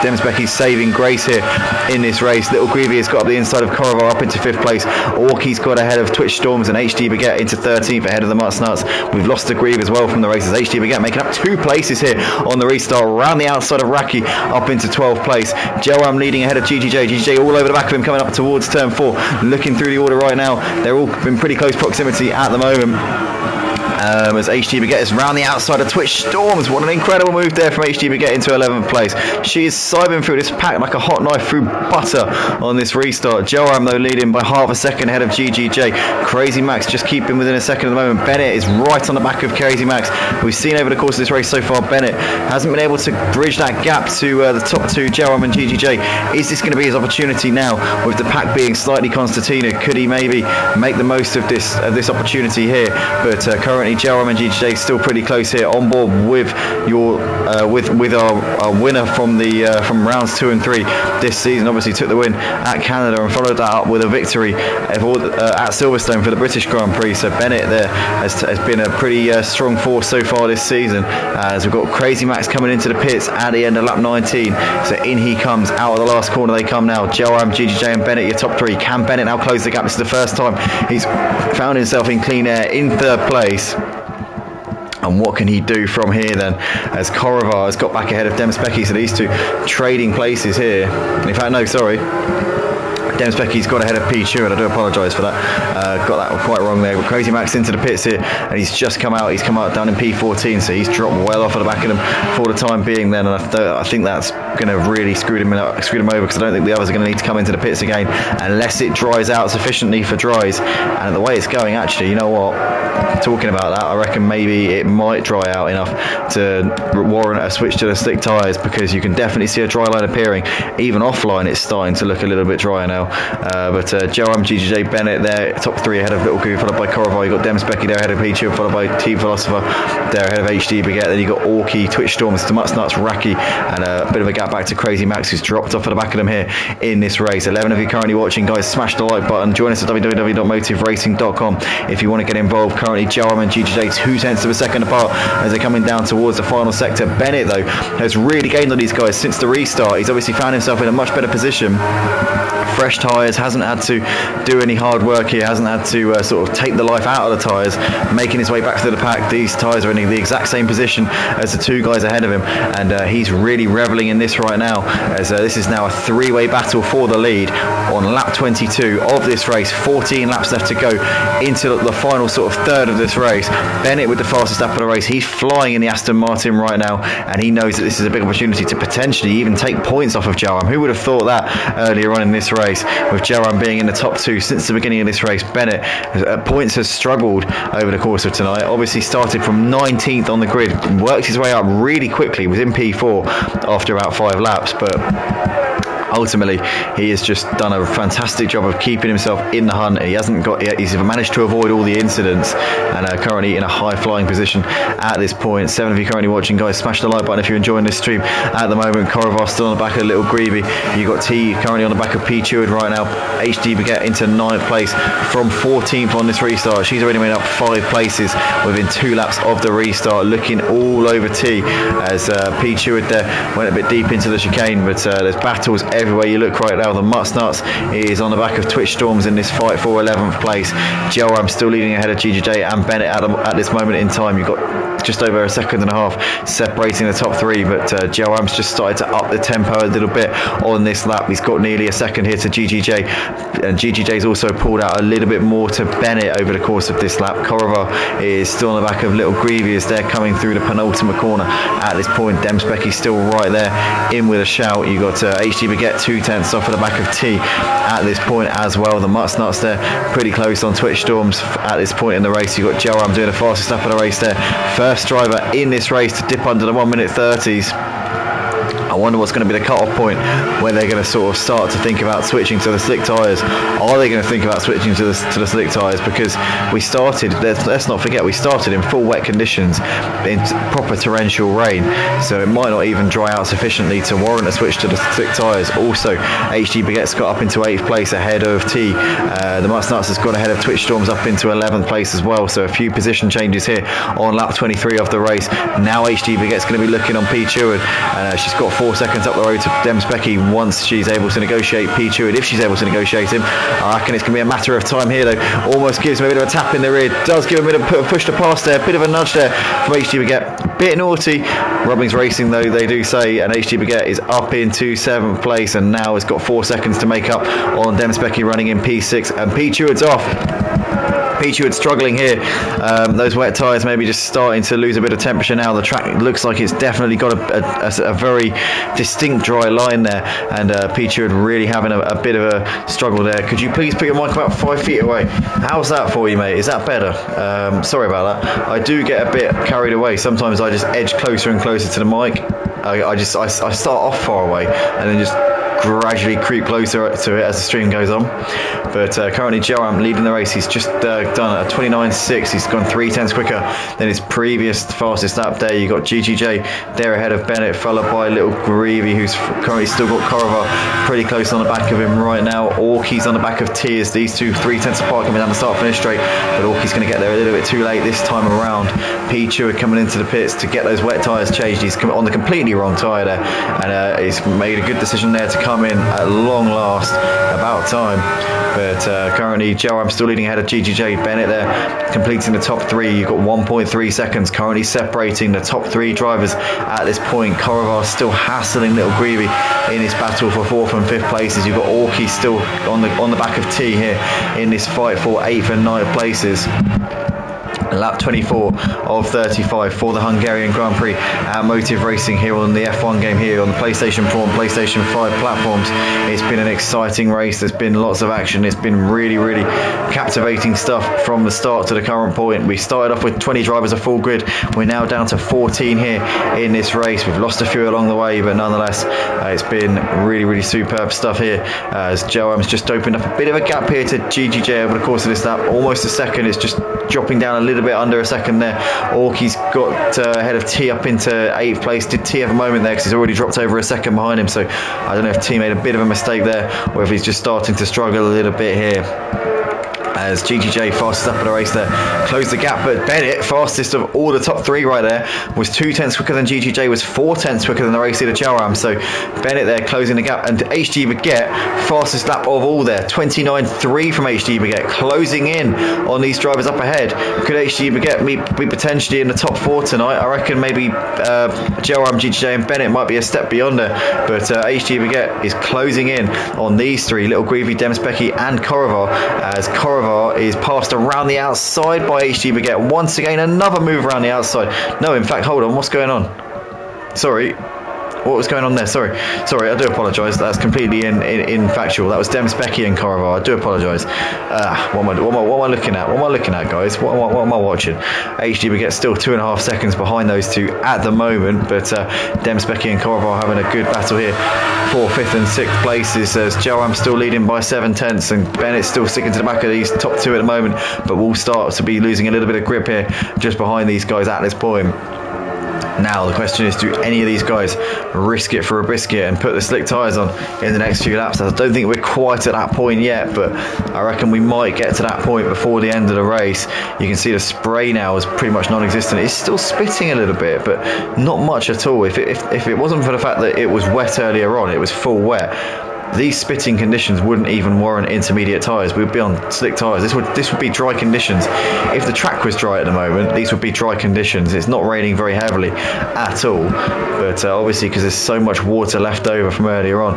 Demsbecky's saving grace here in this race. Little Greavy has got up the inside of Korovar up into 5th place. Orky's got ahead of Twitch Storms and HD Baguette into 13th ahead of the Mutts Nuts. We've lost the Grieve as well from the races. HD Baguette making up 2 places here on the restart, around the outside of Raki up into 12th place. Joram leading ahead of GGJ. GGJ all over the back of him coming up towards turn 4. Looking through the order right now, they're all in pretty close proximity at the moment. As HD Baguette is round the outside of Twitch Storms. What an incredible move there from HD Baguette into 11th place. She is sibing through this pack like a hot knife through butter on this restart. Joram though leading by half a second ahead of GGJ. Crazy Max just keeping within a second at the moment. Bennett is right on the back of Crazy Max. We've seen over the course of this race so far, Bennett hasn't been able to bridge that gap to the top 2, Joram and GGJ. Is this going to be his opportunity now with the pack being slightly concertina? Could he maybe make the most of this opportunity here? But currently Joram and GGJ still pretty close here, on board with your with our winner from the from rounds 2 and 3 this season. Obviously took the win at Canada and followed that up with a victory at Silverstone for the British Grand Prix. So Bennett there has been a pretty strong force so far this season, as we've got Crazy Max coming into the pits at the end of lap 19. So in he comes, out of the last corner they come now. Joram, GGJ and Bennett, your top 3. Can Bennett now close the gap? This is the first time he's found himself in clean air in 3rd place. And what can he do from here then, as Korovar has got back ahead of Demsbecky? So these two trading places here. In fact, no, sorry. Demsbecky's got ahead of P. Cheward. I do apologise for that. Got that quite wrong there. But Crazy Max into the pits here, and he's just come out. He's come out down in P14, so he's dropped well off of the back of them for the time being then. And I think that's going to really screw him over, because I don't think the others are going to need to come into the pits again unless it dries out sufficiently for dries. And the way it's going, actually, you know what? Talking about that, I reckon maybe it might dry out enough to warrant a switch to the slick tyres, because you can definitely see a dry line appearing. Even offline, it's starting to look a little bit drier now. But Joram, GGJ, Bennett there, top 3 ahead of Little Goo, followed by Korovar. You've got Demsbecky there ahead of Peach, followed by Team Philosopher there ahead of HD Baguette. Then you've got Orky, Twitch Storms, Mutts Nuts, Raki, and a bit of a gap back to Crazy Max, who's dropped off at the back of them here in this race. 11 of you currently watching, guys, smash the like button. Join us at www.motiveracing.com if you want to get involved. Currently Joram and GGJ 2 tenths of a second apart as they're coming down towards the final sector. Bennett though has really gained on these guys since the restart. He's obviously found himself in a much better position. Fresh tyres, hasn't had to do any hard work here, hasn't had to sort of take the life out of the tyres, making his way back to the pack. These tyres are in the exact same position as the 2 guys ahead of him, and he's really reveling in this right now, as this is now a 3-way battle for the lead on lap 22 of this race. 14 laps left to go into the final sort of third of this race. Bennett with the fastest lap of the race. He's flying in the Aston Martin right now, and he knows that this is a big opportunity to potentially even take points off of Joram. Who would have thought that earlier on in this race, with Joram being in the top 2 since the beginning of this race? Bennett at points has struggled over the course of tonight. Obviously started from 19th on the grid, worked his way up really quickly, was in P4 after about 5 laps, but ultimately he has just done a fantastic job of keeping himself in the hunt. He's managed to avoid all the incidents, and currently in a high flying position at this point. 7 of you currently watching, guys, smash the like button if you're enjoying this stream at the moment. Korovar still on the back of Little Greavy. You got T currently on the back of P. Cheward right now. HD Baguette into 9th place from 14th on this restart. She's already made up 5 places within 2 laps of the restart, looking all over T, as P. Cheward there went a bit deep into the chicane, but there's battles everywhere you look right now. The Mutts Nuts is on the back of Twitch Storms in this fight for 11th place. Joram still leading ahead of GGJ and Bennett at this moment in time. You've got just over a second and a half separating the top three, but Joram's just started to up the tempo a little bit on this lap. He's got nearly a second here to GGJ, and GGJ's also pulled out a little bit more to Bennett over the course of this lap. Korovar is still on the back of Little Greavy as they're coming through the penultimate corner at this point. Demspecky's still right there in with a shout. You got HD Baguette 2/10 off of the back of T at this point as well. The Mutts Nuts there pretty close on Twitch Storms at this point in the race. You got Joram doing the fastest lap of the race there. First driver in this race to dip under the 1:30s. I wonder what's going to be the cut-off point where they're going to sort of start to think about switching to the slick tyres. Are they going to think about switching to the slick tyres? Because we started, let's not forget, we started in full wet conditions in proper torrential rain, so it might not even dry out sufficiently to warrant a switch to the slick tyres. Also, HD Baguette's got up into 8th place ahead of T. The Mutts Nuts has got ahead of Twitch Storms up into 11th place as well, so a few position changes here on lap 23 of the race. Now HD Baguette's going to be looking on P. Cheward, and she's got 4 seconds up the road to Demspecky once she's able to negotiate P. Cheward, if she's able to negotiate him. I reckon it's going to be a matter of time here though. Almost gives him a bit of a tap in the rear, does give him a bit of a push to pass there, a bit of a nudge there from HD Baguette. Bit naughty. Rubbings Racing though, they do say, and HD Baguette is up into 7th place and now has got 4 seconds to make up on Demspecky running in P6, and P. Cheward's off. P. Cheward struggling here. Those wet tyres maybe just starting to lose a bit of temperature now. The track looks like it's definitely got a very distinct dry line there, and P. Cheward really having a bit of a struggle there. Could you please put your mic about 5 feet away? How's that for you, mate? Is that better? Sorry about that. I do get a bit carried away. Sometimes I just edge closer and closer to the mic. I start off far away and then just gradually creep closer to it as the stream goes on. But currently Joram leading the race. He's just done a 29.6. He's gone 3/10 quicker than his previous fastest lap there. You got GGJ there ahead of Bennett, followed by Little Greavy, who's currently still got Korovar pretty close on the back of him right now. Orky's on the back of T as these two 3/10 apart coming down the start finish straight, but Orky's going to get there a little bit too late this time around. P. Cheward coming into the pits to get those wet tyres changed. He's on the completely wrong tyre there, and he's made a good decision there to come in at long last. About time. But currently Joram still leading ahead of GGJ. Bennett there completing the top 3. You've got 1.3 seconds currently separating the top 3 drivers at this point. Korovar still hassling Little Greavy in this battle for 4th and 5th places. You've got Orky still on the back of T here in this fight for 8th and 9th places. Lap 24 of 35 for the Hungarian Grand Prix at Motive Racing here on the F1 game here on the PlayStation 4 and PlayStation 5 platforms. It's been an exciting race. There's been lots of action. It's been really, really captivating stuff from the start to the current point. We started off with 20 drivers, a full grid. We're now down to 14 here in this race. We've lost a few along the way, but nonetheless, it's been really, really superb stuff here. As Joram's just opened up a bit of a gap here to GGJ over the course of this lap. Almost a second. It's just dropping down a little bit under a second there. Orky's got ahead of T up into 8th place. Did T have a moment there because he's already dropped over a second behind him, so I don't know if T made a bit of a mistake there or if he's just starting to struggle a little bit here. As GGJ fastest up of the race there, closed the gap, but Bennett, fastest of all the top 3 right there, was 2/10 quicker than GGJ, was 4/10 quicker than the race leader Joram. So Bennett there closing the gap, and HD Baguette, fastest lap of all there, 29.3 from HD Baguette, closing in on these drivers up ahead. Could HD Baguette be potentially in the top 4 tonight? I reckon maybe Joram, GGJ and Bennett might be a step beyond her, but HD Baguette is closing in on these 3, Little Greavy, Demspecky and Korovar, as Korovar is passed around the outside by HD Baguette. Once again, another move around the outside. No, in fact, hold on. What's going on? Sorry. What was going on there? Sorry, I do apologise. That's completely infactual. That was Demspecky and Korovar. I do apologise. What am I looking at? What am I looking at, guys? What am I watching? HD Baguette still 2.5 seconds behind those two at the moment, but Demspecky and Korovar having a good battle here for 5th and 6th places, as Joram still leading by 7/10 and Bennett still sticking to the back of these top 2 at the moment, but we'll start to be losing a little bit of grip here just behind these guys at this point. Now the question is, do any of these guys risk it for a biscuit and put the slick tyres on in the next few laps? I don't think we're quite at that point yet, but I reckon we might get to that point before the end of the race. You can see the spray now is pretty much non-existent. It's still spitting a little bit, but not much at all. If it wasn't for the fact that it was wet earlier on, it was full wet, these spitting conditions wouldn't even warrant intermediate tyres. We'd be on slick tyres. This would be dry conditions. If the track was dry at the moment, these would be dry conditions. It's not raining very heavily at all, but obviously because there's so much water left over from earlier on,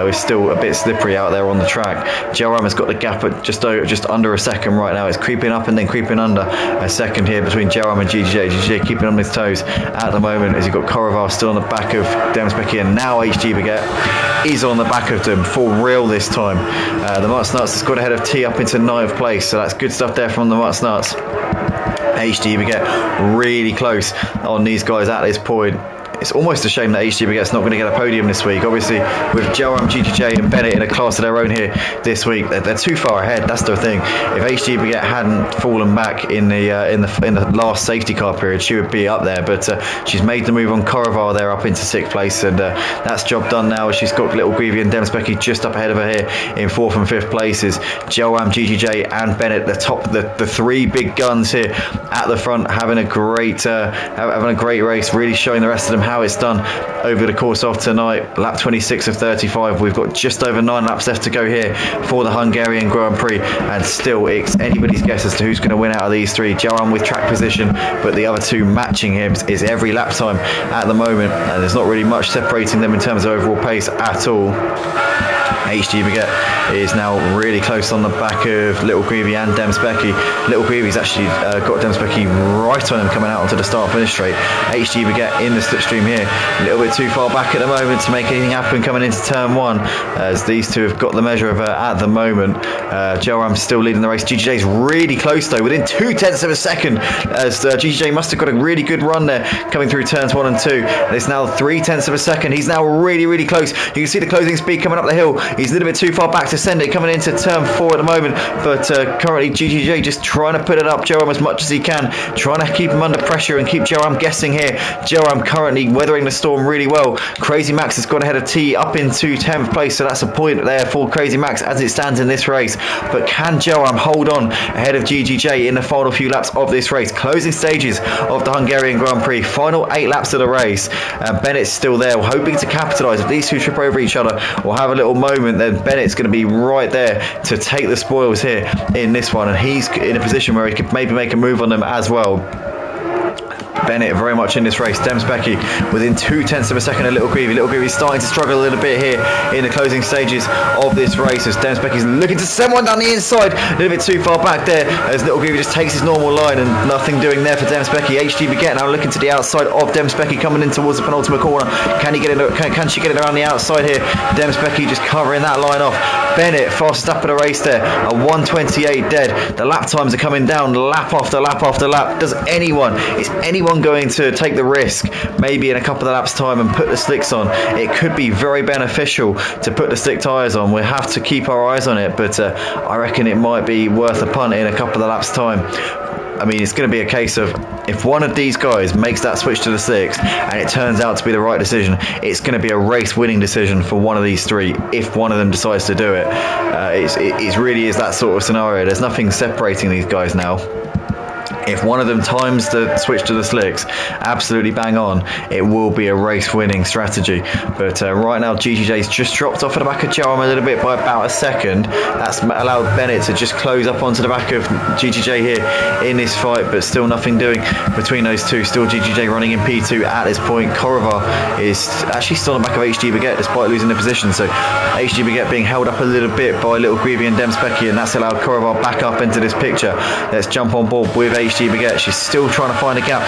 we're still a bit slippery out there on the track. Joram has got the gap at just under a second right now. It's creeping up and then creeping under a second here between Joram and GGJ. GGJ keeping on his toes at the moment as you've got Korovar still on the back of Demspecki, and now HG Baguette is on the back of them for real this time. The Mutts Nuts has got ahead of T up into 9th place, so that's good stuff there from the Mutts Nuts. HG Baguette really close on these guys at this point. It's almost a shame that HG Baguette's not going to get a podium this week. Obviously, with Joram, GGJ and Bennett in a class of their own here this week, they're too far ahead. That's the thing. If HG Baguette hadn't fallen back in the last safety car period, she would be up there. But she's made the move on Korovar there up into 6th place, and that's job done now. She's got Little Greavy and Demspecki just up ahead of her here in 4th and 5th places. Joram, GGJ and Bennett, the 3 big guns here at the front, having a great race, really showing the rest of them how it's done over the course of tonight. Lap 26 of 35. We've got just over 9 laps left to go here for the Hungarian Grand Prix, and still it's anybody's guess as to who's going to win out of these 3. Joram with track position, but the other 2 matching him is every lap time at the moment, and there's not really much separating them in terms of overall pace at all. HG Baguette is now really close on the back of Little Greavy and Demspecki. Little Greavy's actually got Demspecki right on him coming out onto the start finish straight. HG Baguette in the slipstream here, a little bit too far back at the moment to make anything happen coming into turn 1, as these 2 have got the measure of her at the moment. Joram's still leading the race. GGJ's really close though, within 0.2 of a second, as GGJ must have got a really good run there coming through turns 1 and 2. And it's now 0.3 of a second. He's now really close. You can see the closing speed coming up the hill. He's a little bit too far back to send it coming into turn 4 at the moment, but currently GGJ just trying to put it up Joram as much as he can, trying to keep him under pressure and keep Joram guessing here. Joram currently weathering the storm really well. Crazy Max has gone ahead of T up into 10th place, so that's a point there for Crazy Max as it stands in this race. But can Joram hold on ahead of GGJ in the final few laps of this race? Closing stages of the Hungarian Grand Prix, final 8 laps of the race. Bennett's still there, hoping to capitalise. If these 2 trip over each other or have a little moment, then Bennett's going to be right there to take the spoils here in this one, and he's in a position where he could maybe make a move on them as well. Bennett very much in this race. Demspecki within 0.2 of a second of Little Greavy. Little Greavy's starting to struggle a little bit here in the closing stages of this race as Demspecki's looking to send one down the inside. A little bit too far back there as Little Greavy just takes his normal line and nothing doing there for Demspecki. HG Baguette now looking to the outside of Demspecki coming in towards the penultimate corner. Can she get it around the outside here? Demspecki just covering that line off. Bennett fastest up of the race there, a 1:28 dead. The lap times are coming down lap after lap after lap. Is anyone going to take the risk maybe in a couple of laps time and put the slicks on? It could be very beneficial to put the slick tyres on. We'll have to keep our eyes on it, but I reckon it might be worth a punt in a couple of laps time. I mean, it's going to be a case of if one of these guys makes that switch to the slicks and it turns out to be the right decision, it's going to be a race-winning decision for one of these 3 if one of them decides to do it. It really is that sort of scenario. There's nothing separating these guys now. If one of them times the switch to the slicks absolutely bang on, it will be a race-winning strategy. But right now, GGJ's just dropped off at the back of Joram a little bit by about a second. That's allowed Bennett to just close up onto the back of GGJ here in this fight, but still nothing doing between those 2. Still GGJ running in P2 at this point. Korovar is actually still on the back of HG Baguette despite losing the position. So HG Baguette being held up a little bit by Little Greavy and Demspecki, and that's allowed Korovar back up into this picture. Let's jump on board with HG Baguette. She's still trying to find a gap.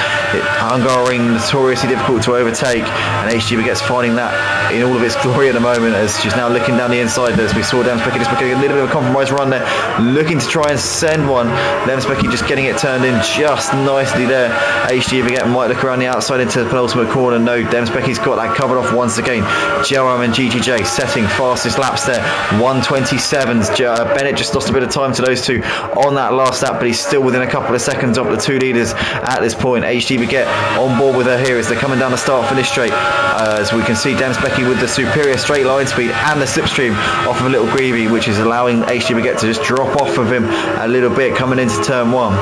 Hungarian notoriously difficult to overtake, and HG Baguette's finding that in all of its glory at the moment as she's now looking down the inside as we saw Demspecki just making a little bit of a compromise run there, looking to try and send one. Demspecki just getting it turned in just nicely there. HG Baguette might look around the outside into the penultimate corner. No, Demspecki's got that covered off once again. Joram and GGJ setting fastest laps there, 1:27s. Bennett just lost a bit of time to those 2 on that last lap, but he's still within a couple of seconds of the 2 leaders at this point. HG Baguette on board with her here as they're coming down the start finish straight, as we can see Demspecki with the superior straight line speed and the slipstream off of Little Greavy, which is allowing HG Baguette to just drop off of him a little bit coming into turn 1.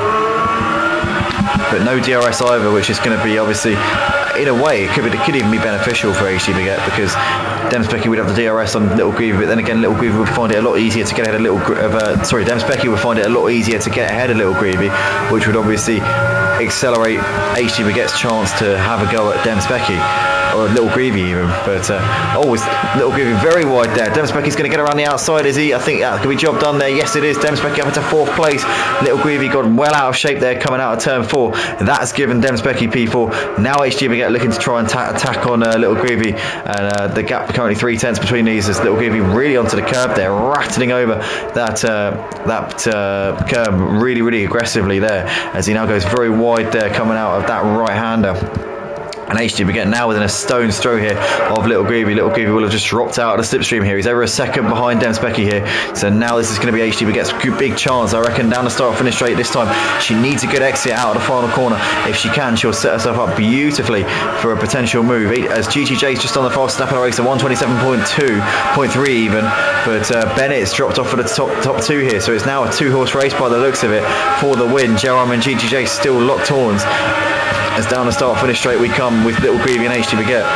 but no DRS either, which is going to be obviously, in a way, it could even be beneficial for HD Baguette, because Demspecki would have the DRS on Little Greavy, but then again, Little Greavy would find it a lot easier to get ahead of Demspecki would find it a lot easier to get ahead of Little Greavy, which would obviously accelerate HD Baguette's chance to have a go at Demspecki. Or Little Greavy even, but always Little Greavy very wide there. Demspecki's going to get around the outside, is he? I think that could be job done there. Yes, it is. Demspecki up into 4th place. Little Greavy got well out of shape there coming out of turn 4. That's given Demspecki P4. Now HD Baguette looking to try and attack on Little Greavy, and the gap currently 3/10 between these as Little Greavy really onto the curb there, rattling over that curb really aggressively there, as he now goes very wide there coming out of that right-hander. And HD Baguette now within a stone's throw here of Little Greavy. Little Greavy will have just dropped out of the slipstream here. He's over a second behind Demspecki here. So now this is going to be HD Baguette's big chance, I reckon, down the start finish straight this time. She needs a good exit out of the final corner. If she can, she'll set herself up beautifully for a potential move. As GGJ's just on the fast snap of the race at 127.2.3 even. But Bennett's dropped off for the top 2 here. So it's now a 2-horse race by the looks of it for the win. Jerome and GGJ still locked horns. As down the start finish straight we come with Little Greavy and HD Baguette.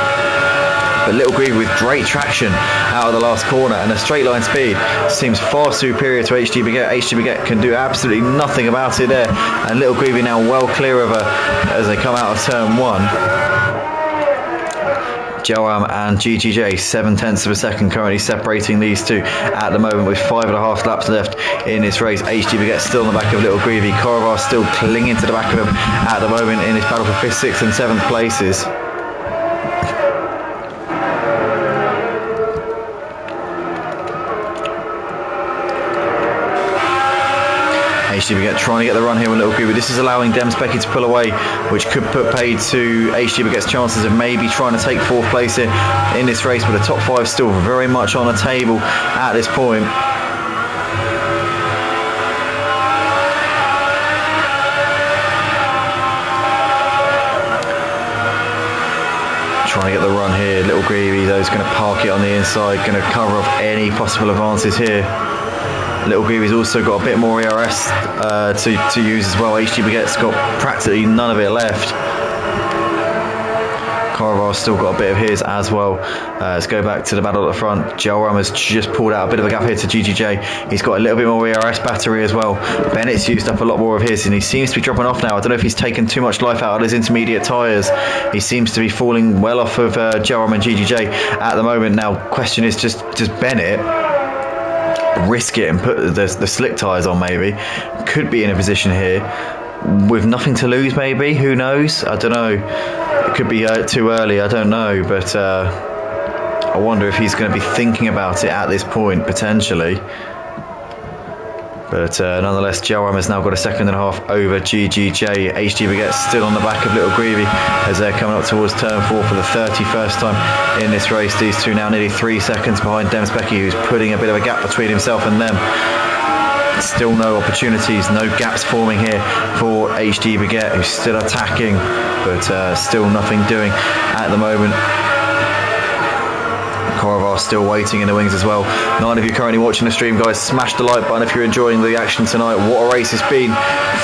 But Little Greavy with great traction out of the last corner, and a straight line speed seems far superior to HD Baguette. HD Baguette can do absolutely nothing about it there, and Little Greavy now well clear of her as they come out of turn 1. Joam and GGJ 7/10 of a second currently separating these two at the moment, with 5.5 laps left in this race. HD Baguette still on the back of Little Greavy. Korovar still clinging to the back of him at the moment in this battle for 5th, 6th and 7th places. HD Baguette trying to get the run here with Little Greavy. This is allowing Demspecki to pull away, which could put paid to HD Baguette's chances of maybe trying to take 4th place here in this race, but the top 5 still very much on the table at this point. Trying to get the run here. Little Greavy though is going to park it on the inside, going to cover off any possible advances here. Little Greavy's also got a bit more ERS to use as well. HD Baguette's got practically none of it left. Korovar's still got a bit of his as well. Let's go back to the battle at the front. Joram has just pulled out a bit of a gap here to GGJ. He's got a little bit more ERS battery as well. Bennett's used up a lot more of his, and he seems to be dropping off now. I don't know if he's taken too much life out of his intermediate tyres. He seems to be falling well off of Joram and GGJ at the moment. Now, question is, does Bennett risk it and put the slick tyres on? Maybe could be in a position here with nothing to lose, maybe, who knows, I don't know, it could be too early, I don't know, but I wonder if he's going to be thinking about it at this point potentially. But nonetheless, Joram has now got a 2.5 over GGJ. HD Baguette still on the back of Little Greavy as they're coming up towards turn 4 for the 31st time in this race. These two now nearly 3 seconds behind Demspecki, who's putting a bit of a gap between himself and them. Still no opportunities, no gaps forming here for HD Baguette, who's still attacking, but still nothing doing at the moment. Korovar still waiting in the wings as well. 9 of you currently watching the stream, guys, smash the like button if you're enjoying the action tonight. What a race it's been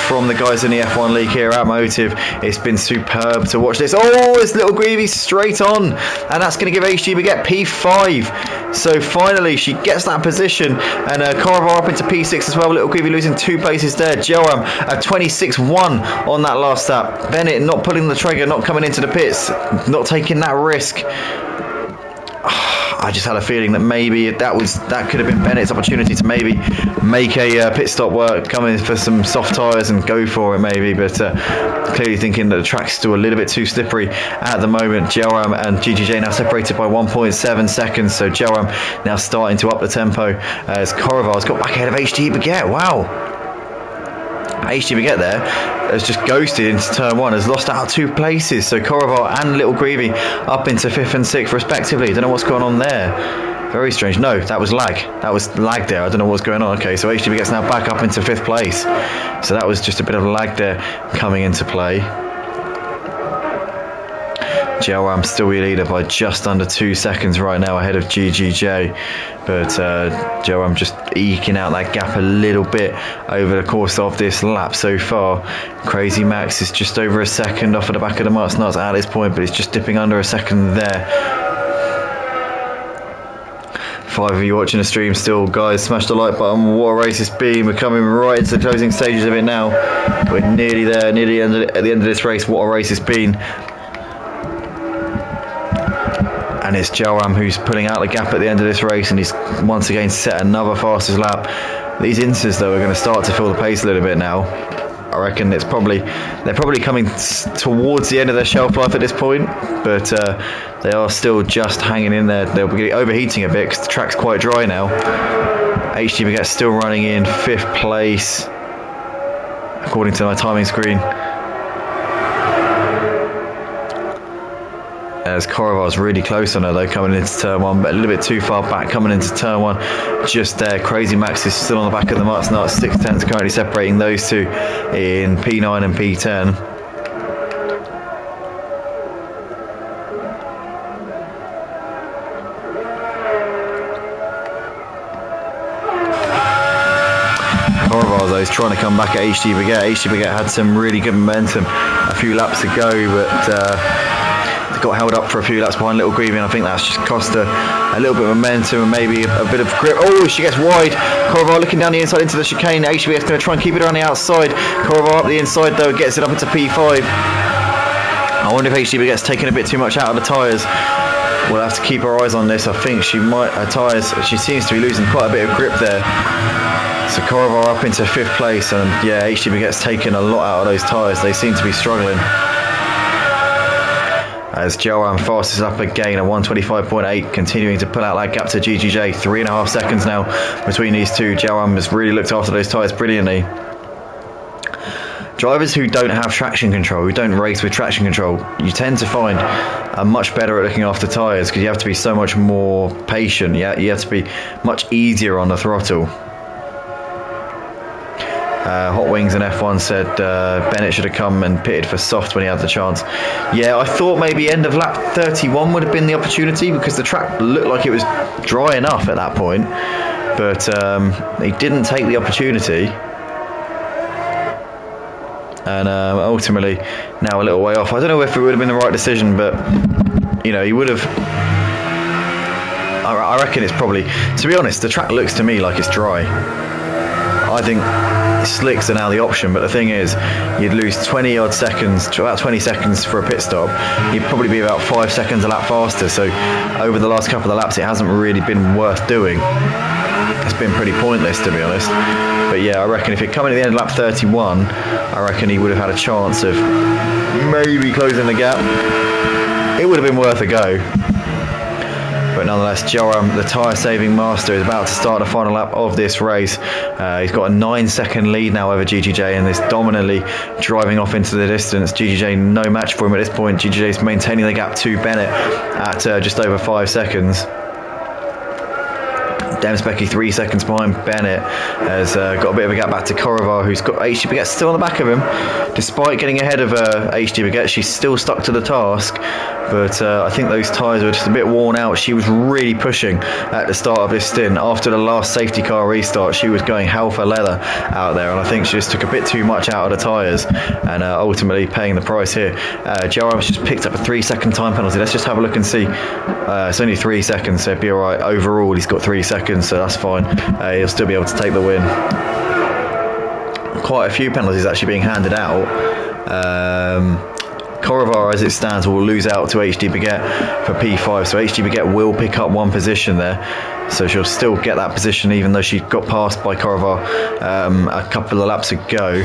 from the guys in the F1 League here at Motive. It's been superb to watch this. Oh, it's Little Greavy straight on, and that's going to give HD Baguette P5. So finally she gets that position, and Korovar up into P6 as well. Little Greavy losing 2 places there. Joram a 26-1 on that last lap. Bennett not pulling the trigger, not coming into the pits, not taking that risk. I just had a feeling that maybe that could have been Bennett's opportunity to maybe make a pit stop work, come in for some soft tyres and go for it maybe, but clearly thinking that the track's still a little bit too slippery at the moment. Joram and GGJ now separated by 1.7 seconds, so Joram now starting to up the tempo as Korovar's got back ahead of HD Baguette. Wow. HD Baguette there has just ghosted into turn 1, has lost out 2 places, so Korovar and Little Greavy up into 5th and 6th respectively. Don't know what's going on there, very strange. No, that was lag there. I don't know what's going on. Okay, so HD Baguette's now back up into 5th place, so that was just a bit of lag there coming into play. Joram still your leader by just under 2 seconds right now ahead of GGJ, but Joram just eking out that gap a little bit over the course of this lap so far. Crazy Max is just over a second off at the back of the Mutts Nuts at this point, but he's just dipping under a second there. 5 of you watching the stream still, guys, smash the like button. What a race it's been. We're coming right into the closing stages of it now. We're nearly there, nearly at the end of this race. What a race it's been. And it's Joram who's pulling out the gap at the end of this race, and he's once again set another fastest lap. These Inters though are going to start to feel the pace a little bit now. I reckon they're probably coming towards the end of their shelf life at this point, but they are still just hanging in there. They'll be overheating a bit because the track's quite dry now. HD Baguette's still running in 5th place according to my timing screen, as Korovar's really close on her though, coming into turn 1, but a little bit too far back coming into turn 1 just there. Crazy Max is still on the back of the Mutts Nuts. 6 tenths currently separating those two in P9 and P10. Korovar though is trying to come back at HD Baguette. HD Baguette had some really good momentum a few laps ago, but got held up for a few laps behind Little Greavy, and I think that's just cost her a little bit of momentum and maybe a bit of grip. Oh, she gets wide. Korovar looking down the inside into the chicane. HBS going to try and keep it around the outside. Korovar up the inside though, gets it up into P5. I wonder if HDB gets taken a bit too much out of the tyres. We'll have to keep our eyes on this. I think she might, her tyres, she seems to be losing quite a bit of grip there. So Korovar up into 5th place, and yeah, HDB gets taken a lot out of those tyres. They seem to be struggling. As Joram fastest up again at 125.8, continuing to pull out that gap to GGJ. 3.5 seconds now between these two. Joram has really looked after those tyres brilliantly. Drivers who don't have traction control, who don't race with traction control, you tend to find are much better at looking after tyres because you have to be so much more patient. You have to be much easier on the throttle. Hot Wings and F1 said Bennett should have come and pitted for soft when he had the chance. Yeah, I thought maybe end of lap 31 would have been the opportunity because the track looked like it was dry enough at that point, but he didn't take the opportunity, and ultimately now a little way off. I don't know if it would have been the right decision, but you know, he would have. I reckon it's probably, to be honest, the track looks to me like it's dry. I think slicks are now the option, but the thing is, you'd lose 20 odd seconds, about 20 seconds for a pit stop. You'd probably be about 5 seconds a lap faster, so over the last couple of laps it hasn't really been worth doing. It's been pretty pointless, to be honest. But yeah, I reckon if it come in at the end of lap 31, I reckon he would have had a chance of maybe closing the gap. It would have been worth a go. But nonetheless, Joram, the tyre-saving master, is about to start the final lap of this race. He's got a 9-second lead now over GGJ and is dominantly driving off into the distance. GGJ no match for him at this point. GGJ is maintaining the gap to Bennett at just over 5 seconds. Demspecky 3 seconds behind Bennett, has got a bit of a gap back to Korovar, who's got HD Baguette still on the back of him. Despite getting ahead of HD Baguette, she's still stuck to the task, but I think those tyres were just a bit worn out. She was really pushing at the start of this stint. After the last safety car restart, she was going hell for leather out there, and I think she just took a bit too much out of the tyres, and ultimately paying the price here. Joram's just picked up a 3-second time penalty. Let's just have a look and see. It's only 3 seconds, so it'd be alright. Overall, he's got 3 seconds, so that's fine. He'll still be able to take the win. Quite a few penalties actually being handed out. Korovar, as it stands, will lose out to HD Baguette for P5, so HD Baguette will pick up 1 position there, so she'll still get that position even though she got passed by Korovar a couple of laps ago.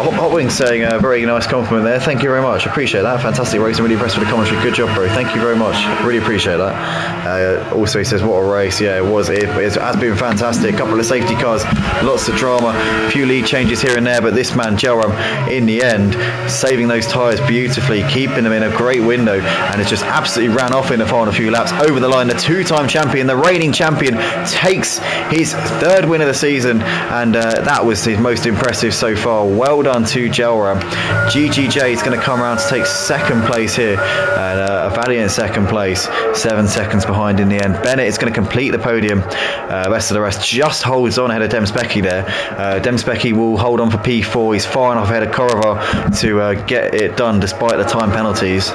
Hot Wings saying a very nice compliment there. Thank you very much. Appreciate that. Fantastic race. I'm really impressed with the commentary. Good job, bro. Thank you very much. Really appreciate that. Also, he says, what a race. Yeah, it was. It has been fantastic. A couple of safety cars, lots of drama, a few lead changes here and there, but this man, Joram, in the end, saving those tyres beautifully, keeping them in a great window, and it's just absolutely ran off in the final few laps over the line. The 2-time champion, the reigning champion, takes his 3rd win of the season, and that was his most impressive so far. Well well done to Gelram. GGJ is going to come around to take second place here, and a valiant second place, 7 seconds behind in the end. Bennett is going to complete the podium. Rest of the rest just holds on ahead of Demspecki there. Demspecki will hold on for P4. He's far enough ahead of Korovar to get it done despite the time penalties.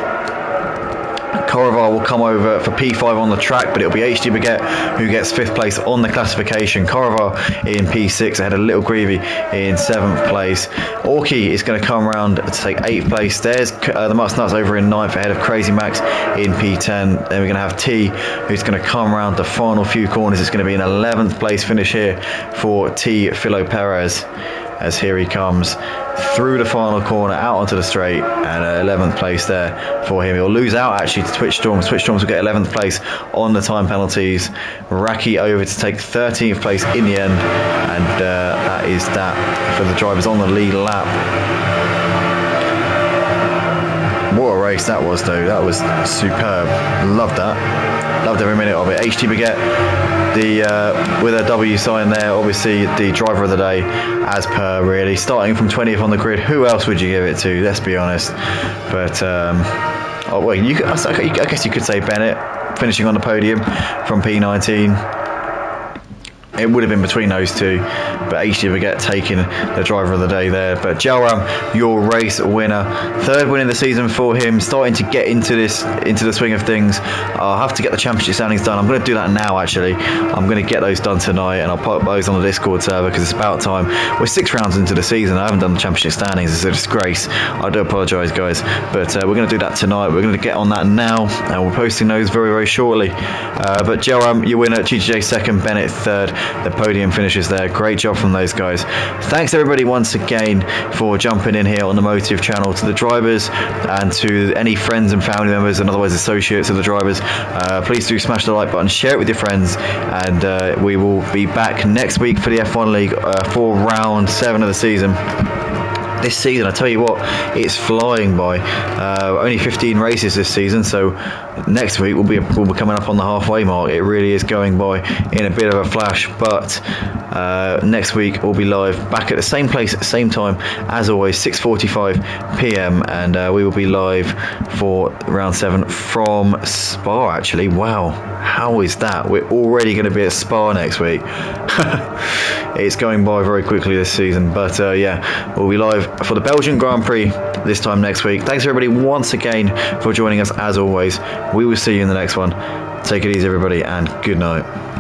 Korovar will come over for P5 on the track, but it'll be HD Baguette who gets 5th place on the classification. Korovar in P6 ahead of Little Greavy in 7th place. Orky is going to come around to take 8th place. There's the Mutts Nuts over in 9th ahead of Crazy Max in P10. Then we're going to have T, who's going to come around the final few corners. It's going to be an 11th place finish here for T Philo Perez, as here he comes through the final corner out onto the straight, and 11th place there for him. He'll lose out actually to Twitch Storms. Twitch Storms will get 11th place on the time penalties. Raki over to take 13th place in the end, and that is that for the drivers on the lead lap. What a race that was, though. That was superb. Loved that. Loved every minute of it. HT Baguette, with a W sign there, obviously the driver of the day, as per, really. Starting from 20th on the grid, who else would you give it to? Let's be honest. But, oh, well, I guess you could say Bennett, finishing on the podium from P19. It would have been between those two, but HD Baguette taking the driver of the day there. But Gelram, your race winner, 3rd win in the season for him, starting to get into the swing of things. I'll have to get the championship standings done. I'm going to do that now, actually. I'm going to get those done tonight, and I'll put those on the Discord server because it's about time. We're 6 rounds into the season. I haven't done the championship standings. It's a disgrace. I do apologise, guys, but we're going to do that tonight. We're going to get on that now, and we're posting those very, very shortly. But Gelram, your winner. GGJ 2nd, Bennett 3rd. The podium finishes there. Great job from those guys. Thanks everybody once again for jumping in here on the Motive channel. To the drivers and to any friends and family members and otherwise associates of the drivers, please do smash the like button, share it with your friends, and we will be back next week for the F1 League for round 7 of the season. This season, I tell you what, it's flying by. Only 15 races this season, so next week we'll be coming up on the halfway mark. It really is going by in a bit of a flash, but next week we'll be live back at the same place at the same time as always, 6:45 p.m, and we will be live for round 7 from Spa. Actually, wow, how is that? We're already going to be at Spa next week. It's going by very quickly this season, but yeah, we'll be live for the Belgian Grand Prix this time next week. Thanks everybody once again for joining us as always. We will see you in the next one. Take it easy everybody, and good night.